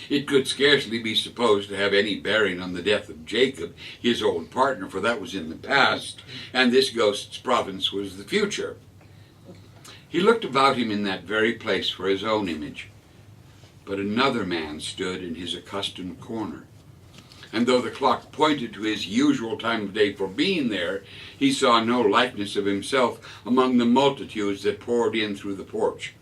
It could scarcely be supposed to have any bearing on the death of Jacob, his old partner, for that was in the past, and this ghost's province was the future. He looked about him in that very place for his own image, but another man stood in his accustomed corner. And though the clock pointed to his usual time of day for being there, he saw no likeness of himself among the multitudes that poured in through the porch.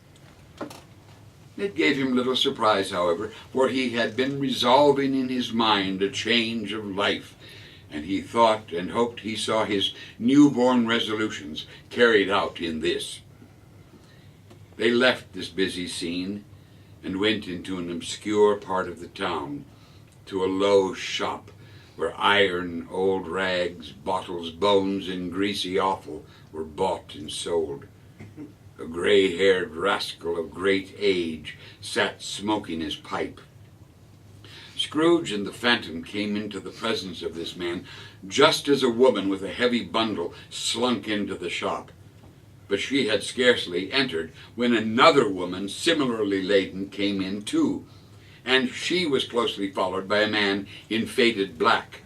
It gave him little surprise, however, for he had been resolving in his mind a change of life, and he thought and hoped he saw his newborn resolutions carried out in this. They left this busy scene and went into an obscure part of the town, to a low shop where iron, old rags, bottles, bones, and greasy offal were bought and sold. A gray-haired rascal of great age sat smoking his pipe. Scrooge and the Phantom came into the presence of this man just as a woman with a heavy bundle slunk into the shop. But she had scarcely entered when another woman, similarly laden, came in too, and she was closely followed by a man in faded black.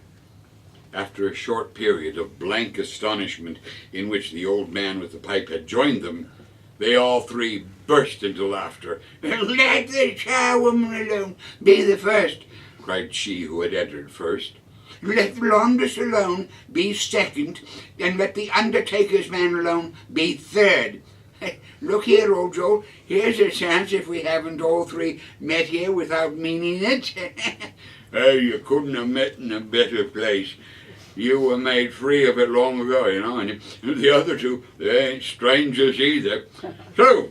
After a short period of blank astonishment in which the old man with the pipe had joined them, they all three burst into laughter. "Let the charwoman alone be the first," cried she who had entered first. "Let the laundress alone be second, and let the undertaker's man alone be third. Look here, old Joel, here's a chance if we haven't all three met here without meaning it." "Hey, you couldn't have met in a better place. You were made free of it long ago, you know, and the other two, they ain't strangers either. So,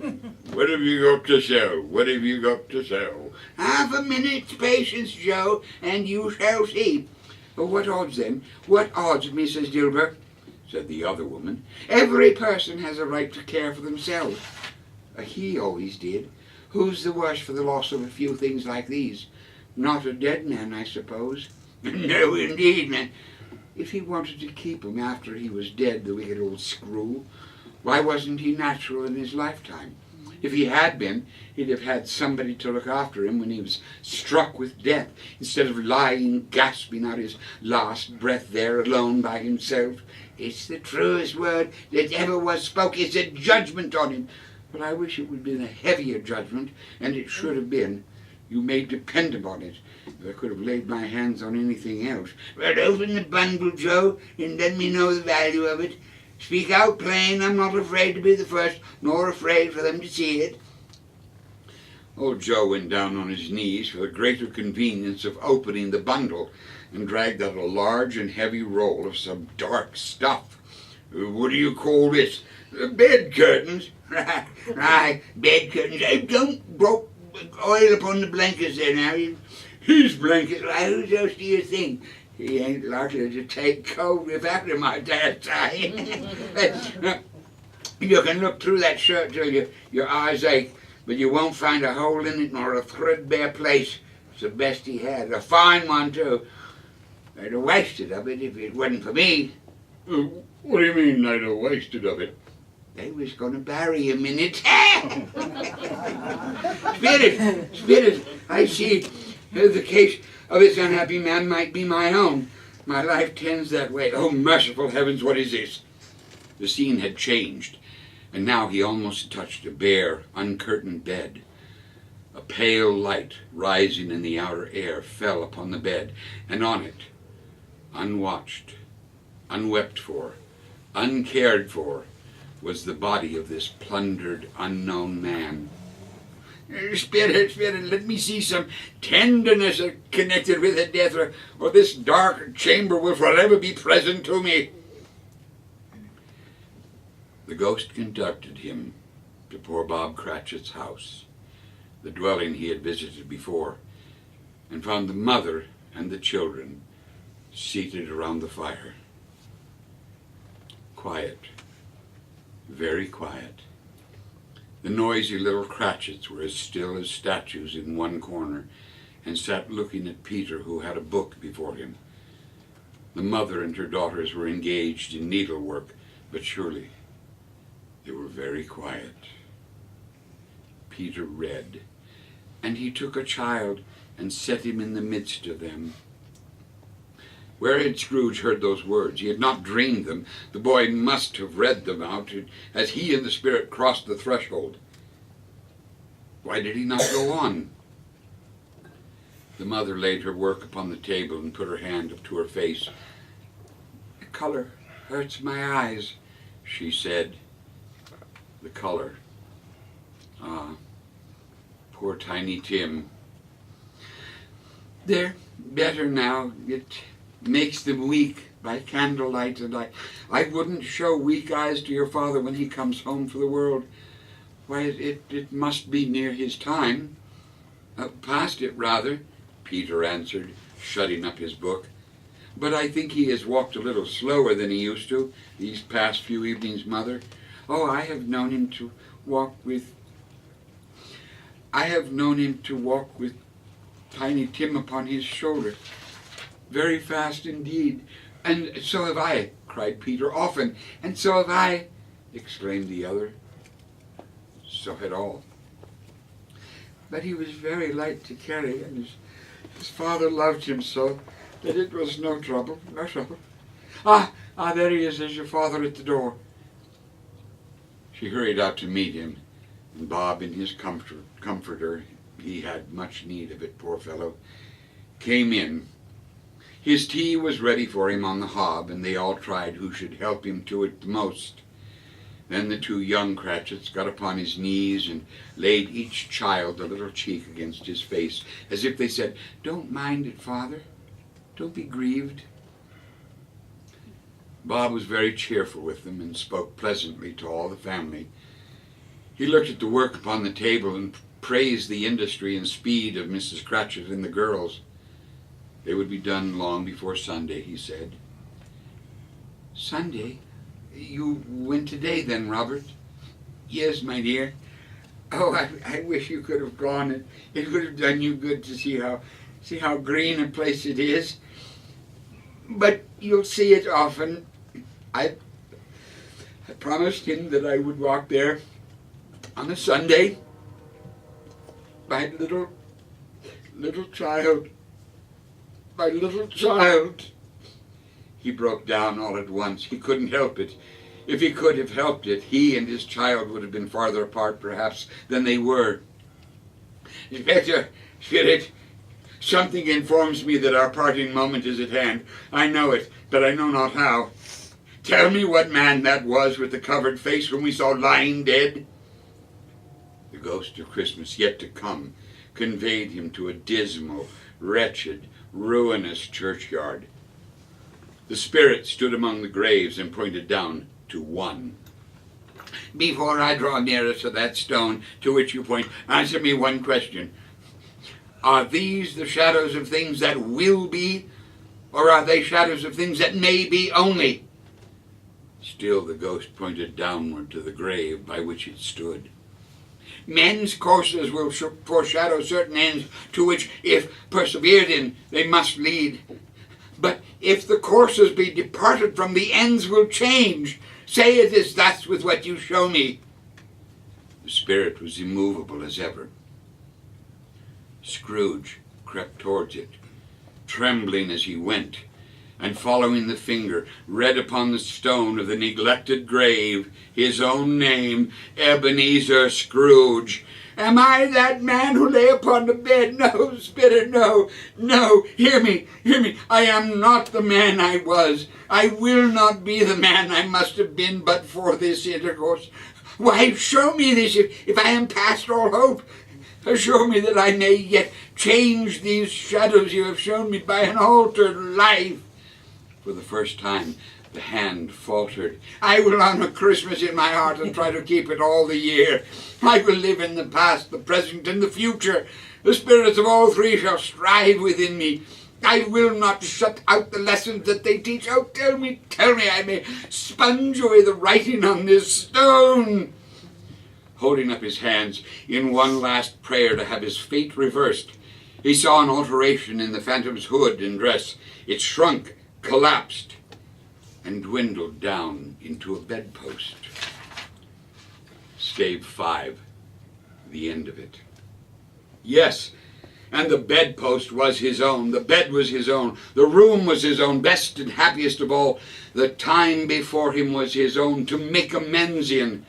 what have you got to sell? What have you got to sell?" "Half a minute's patience, Joe, and you shall see." "Oh, what odds, then? What odds, Mrs. Dilber?" said the other woman. "Every person has a right to care for themselves. He always did. Who's the worse for the loss of a few things like these? Not a dead man, I suppose." "No, indeed, man." "If he wanted to keep him after he was dead, the wicked old screw, why wasn't he natural in his lifetime? If he had been, he'd have had somebody to look after him when he was struck with death, instead of lying gasping out his last breath there alone by himself. It's the truest word that ever was spoke. It's a judgment on him. But I wish it would have been a heavier judgment, and it should have been. You may depend upon it. If I could have laid my hands on anything else." "Well, open the bundle, Joe, and let me know the value of it. Speak out plain. I'm not afraid to be the first, nor afraid for them to see it." Old Joe went down on his knees for the greater convenience of opening the bundle, and dragged out a large and heavy roll of some dark stuff. "What do you call this?" "Bed curtains." Right, bed curtains. Don't drop oil upon the blankets there now. His blankets. Who else do you think? He ain't likely to take cold without him, my dad say. You can look through that shirt till your eyes ache, but you won't find a hole in it nor a threadbare place. It's the best he had. A fine one, too. They'd have wasted of it if it wasn't for me." "What do you mean they'd have wasted of it?" "They was going to bury him in it." Spirit, I see the case of this unhappy man might be my own. My life tends that way. Oh, merciful heavens, what is this?" The scene had changed, and now he almost touched a bare, uncurtained bed. A pale light rising in the outer air fell upon the bed, and on it, unwatched, unwept for, uncared for, was the body of this plundered, unknown man. Spirit, let me see some tenderness connected with the death, or this dark chamber will forever be present to me." The ghost conducted him to poor Bob Cratchit's house, the dwelling he had visited before, and found the mother and the children seated around the fire. Quiet, very quiet. The noisy little Cratchits were as still as statues in one corner and sat looking at Peter, who had a book before him. The mother and her daughters were engaged in needlework, but surely they were very quiet. Peter read, and he took a child and set him in the midst of them. Where had Scrooge heard those words? He had not dreamed them. The boy must have read them out as he and the Spirit crossed the threshold. Why did he not go on? The mother laid her work upon the table and put her hand up to her face. "The color hurts my eyes," she said. The color. Ah, poor Tiny Tim. "They're better now. It makes them weak by candlelight, and I wouldn't show weak eyes to your father when he comes home for the world. Why, it must be near his time." "Past it, rather," Peter answered, shutting up his book. "But I think he has walked a little slower than he used to these past few evenings, Mother. Oh, I have known him to walk with Tiny Tim upon his shoulder. Very fast indeed." "And so have I," cried Peter. "Often." "And so have I," exclaimed the other. So had all. "But he was very light to carry, and his father loved him so that it was no trouble, no trouble. Ah, there he is. There's your father at the door." She hurried out to meet him, and Bob, in his comforter, he had much need of it, poor fellow, came in. His tea was ready for him on the hob, and they all tried who should help him to it the most. Then the two young Cratchits got upon his knees and laid each child a little cheek against his face, as if they said, "Don't mind it, Father. Don't be grieved." Bob was very cheerful with them and spoke pleasantly to all the family. He looked at the work upon the table and praised the industry and speed of Mrs. Cratchit and the girls. They would be done long before Sunday, he said. "Sunday? You went today then, Robert?" "Yes, my dear. Oh, I wish you could have gone. It would have done you good to see how green a place it is. But you'll see it often. I promised him that I would walk there on a Sunday. My little child. My little child." He broke down all at once. He couldn't help it. If he could have helped it, he and his child would have been farther apart, perhaps, than they were. "Inspector, Spirit, something informs me that our parting moment is at hand. I know it, but I know not how. Tell me what man that was with the covered face whom we saw lying dead." The ghost of Christmas yet to come conveyed him to a dismal, wretched, ruinous churchyard. The Spirit stood among the graves and pointed down to one. "Before I draw nearer to that stone to which you point, answer me one question. Are these the shadows of things that will be, or are they shadows of things that may be only?" Still the ghost pointed downward to the grave by which it stood. "Men's courses will foreshadow certain ends to which, if persevered in, they must lead. But if the courses be departed from, the ends will change. Say it is thus with what you show me." The Spirit was immovable as ever. Scrooge crept towards it, trembling as he went, and following the finger, read upon the stone of the neglected grave his own name, Ebenezer Scrooge. "Am I that man who lay upon the bed? No, Spirit, no, no. Hear me. I am not the man I was. I will not be the man I must have been but for this intercourse. Why, show me this if I am past all hope. Show me that I may yet change these shadows you have shown me by an altered life." For the first time, The hand faltered. "I will honour Christmas in my heart and try to keep it all the year. I will live in the past, the present, and the future. The spirits of all three shall strive within me. I will not shut out the lessons that they teach. Oh, tell me, I may sponge away the writing on this stone." Holding up his hands in one last prayer to have his fate reversed, he saw an alteration in the phantom's hood and dress. It shrunk, collapsed, and dwindled down into a bedpost. Stave 5, the end of it. Yes, and the bedpost was his own. The bed was his own. The room was his own. Best and happiest of all, the time before him was his own to make amends in.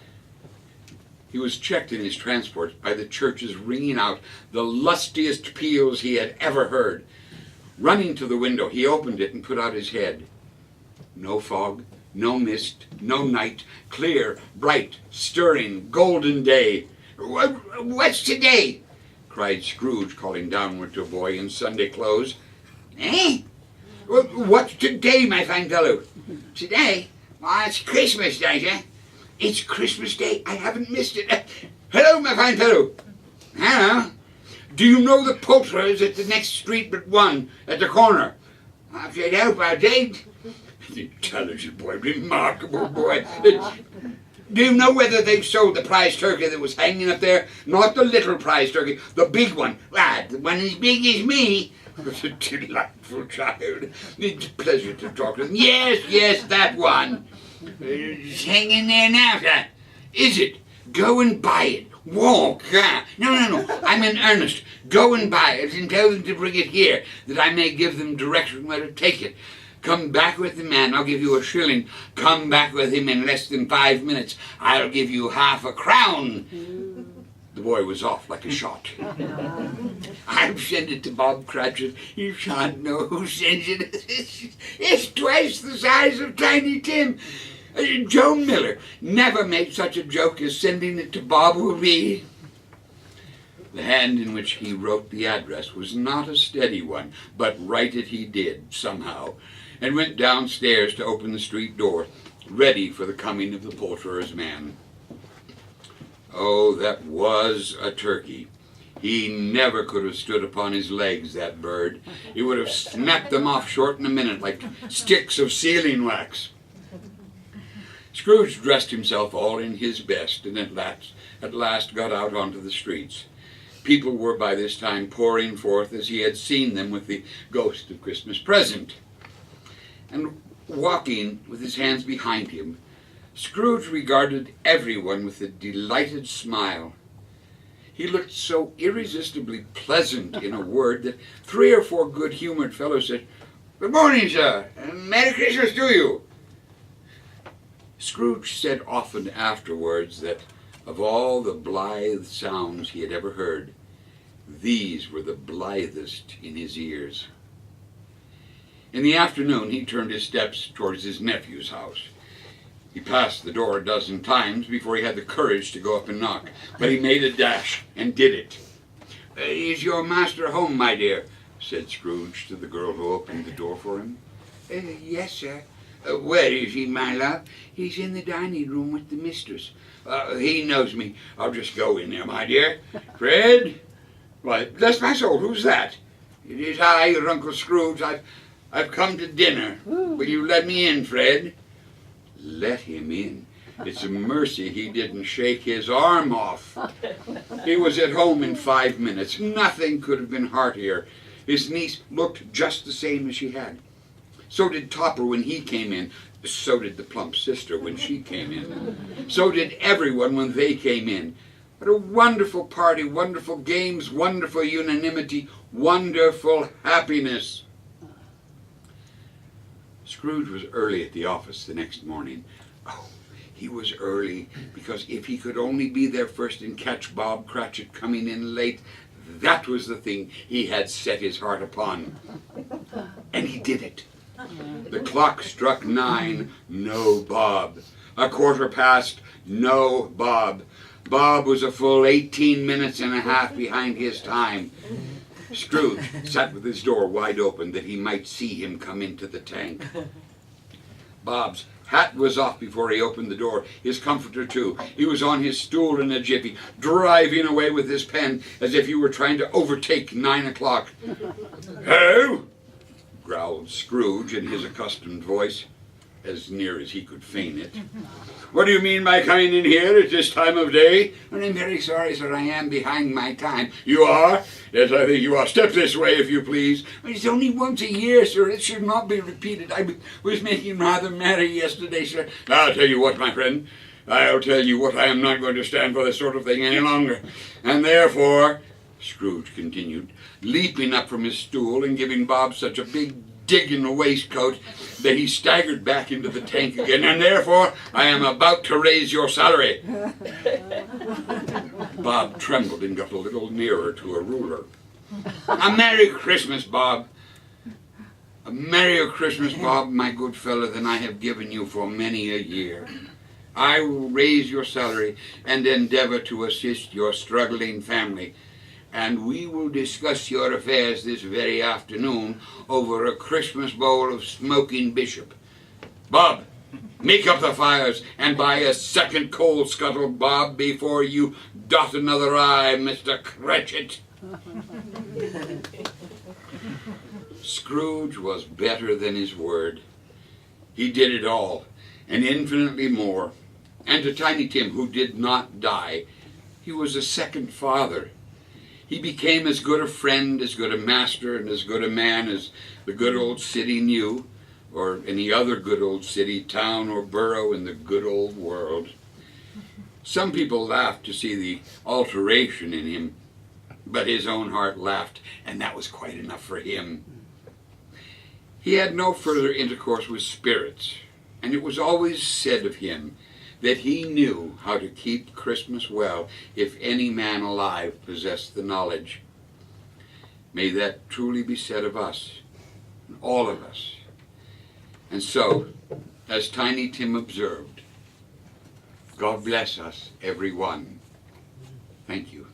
He was checked in his transport by the churches ringing out the lustiest peals he had ever heard. Running to the window, he opened it and put out his head. No fog, no mist, no night, clear, bright, stirring, golden day. "What's today?" cried Scrooge, calling downward to a boy in Sunday clothes. "Eh? What's today, my fine fellow?" "Today? Why, it's Christmas Day, sir." "It's Christmas Day. I haven't missed it. Hello, my fine fellow." "Hello. Do you know the poulterer is at the next street but one, at the corner?" "I should hope I did." Intelligent boy, remarkable boy. "Do you know whether they've sold the prize turkey that was hanging up there? Not the little prize turkey, the big one. Lad, the one as big as me." "What a delightful child. It's a pleasure to talk to them." Yes, that one. "It's hanging there now, sir." "Is it? Go and buy it. Walk. No. I'm in earnest. Go and buy it and tell them to bring it here, that I may give them direction where to take it. Come back with the man, I'll give you a shilling. Come back with him in less than 5 minutes, I'll give you half a crown." The boy was off like a shot. "I'll send it to Bob Cratchit. You shan't know who sends it. It's twice the size of Tiny Tim. Joan Miller never made such a joke as sending it to Bob will be." The hand in which he wrote the address was not a steady one, but write it he did, somehow, and went downstairs to open the street door, ready for the coming of the poulterer's man. Oh, that was a turkey. He never could have stood upon his legs, that bird. He would have snapped them off short in a minute, like sticks of sealing wax. Scrooge dressed himself all in his best, and at last got out onto the streets. People were by this time pouring forth as he had seen them with the ghost of Christmas present. And walking with his hands behind him, Scrooge regarded everyone with a delighted smile. He looked so irresistibly pleasant, in a word, that 3 or 4 good-humored fellows said, "Good morning, sir, and Merry Christmas to you." Scrooge said often afterwards that of all the blithe sounds he had ever heard, these were the blithest in his ears. In the afternoon he turned his steps towards his nephew's house. He passed the door a dozen times before he had the courage to go up and knock, but he made a dash and did it. "Is your master home, my dear?" said Scrooge to the girl who opened the door for him. "Yes, sir." "Where is he, my love?" "He's in the dining room with the mistress." "He knows me. I'll just go in there, my dear. Fred? Why, bless my soul, who's that?" "It is I, your Uncle Scrooge. I've come to dinner. Will you let me in, Fred?" Let him in. It's a mercy he didn't shake his arm off. He was at home in 5 minutes. Nothing could have been heartier. His niece looked just the same as she had. So did Topper when he came in. So did the plump sister when she came in. So did everyone when they came in. What a wonderful party, wonderful games, wonderful unanimity, wonderful happiness. Scrooge was early at the office the next morning. Oh, he was early, because if he could only be there first and catch Bob Cratchit coming in late, that was the thing he had set his heart upon. And he did it. The clock struck 9, no Bob. 1/4 past, no Bob. Bob was a full 18 minutes and a half behind his time. Scrooge sat with his door wide open that he might see him come into the tank. Bob's hat was off before he opened the door, his comforter too. He was on his stool in a jiffy, driving away with his pen as if he were trying to overtake 9 o'clock. "Who?" growled Scrooge in his accustomed voice, as near as he could feign it. "What do you mean by coming in here at this time of day?" Well, I'm very sorry, sir. I am behind my time. "You are? Yes, I think you are. Step this way, if you please." Well, it's only once a year, sir. It should not be repeated. I was making rather merry yesterday, sir. I'll tell you what, my friend. I'll tell you what. I am not going to stand for this sort of thing any longer. And therefore, Scrooge continued, leaping up from his stool and giving Bob such a big dig in the waistcoat that he staggered back into the tank again, and therefore I am about to raise your salary. Bob trembled and got a little nearer to a ruler. "A Merry Christmas, Bob. A merrier Christmas, Bob, my good fellow, than I have given you for many a year. I will raise your salary and endeavor to assist your struggling family, and we will discuss your affairs this very afternoon over a Christmas bowl of smoking bishop. Bob, make up the fires and buy a second coal scuttle, Bob, before you dot another I, Mr. Cratchit." Scrooge was better than his word. He did it all, and infinitely more. And to Tiny Tim, who did not die, he was a second father. He became as good a friend, as good a master, and as good a man as the good old city knew, or any other good old city, town, or borough in the good old world. Some people laughed to see the alteration in him, but his own heart laughed, and that was quite enough for him. He had no further intercourse with spirits, and it was always said of him that he knew how to keep Christmas well if any man alive possessed the knowledge. May that truly be said of us, all of us. And so, as Tiny Tim observed, God bless us, every one. Thank you.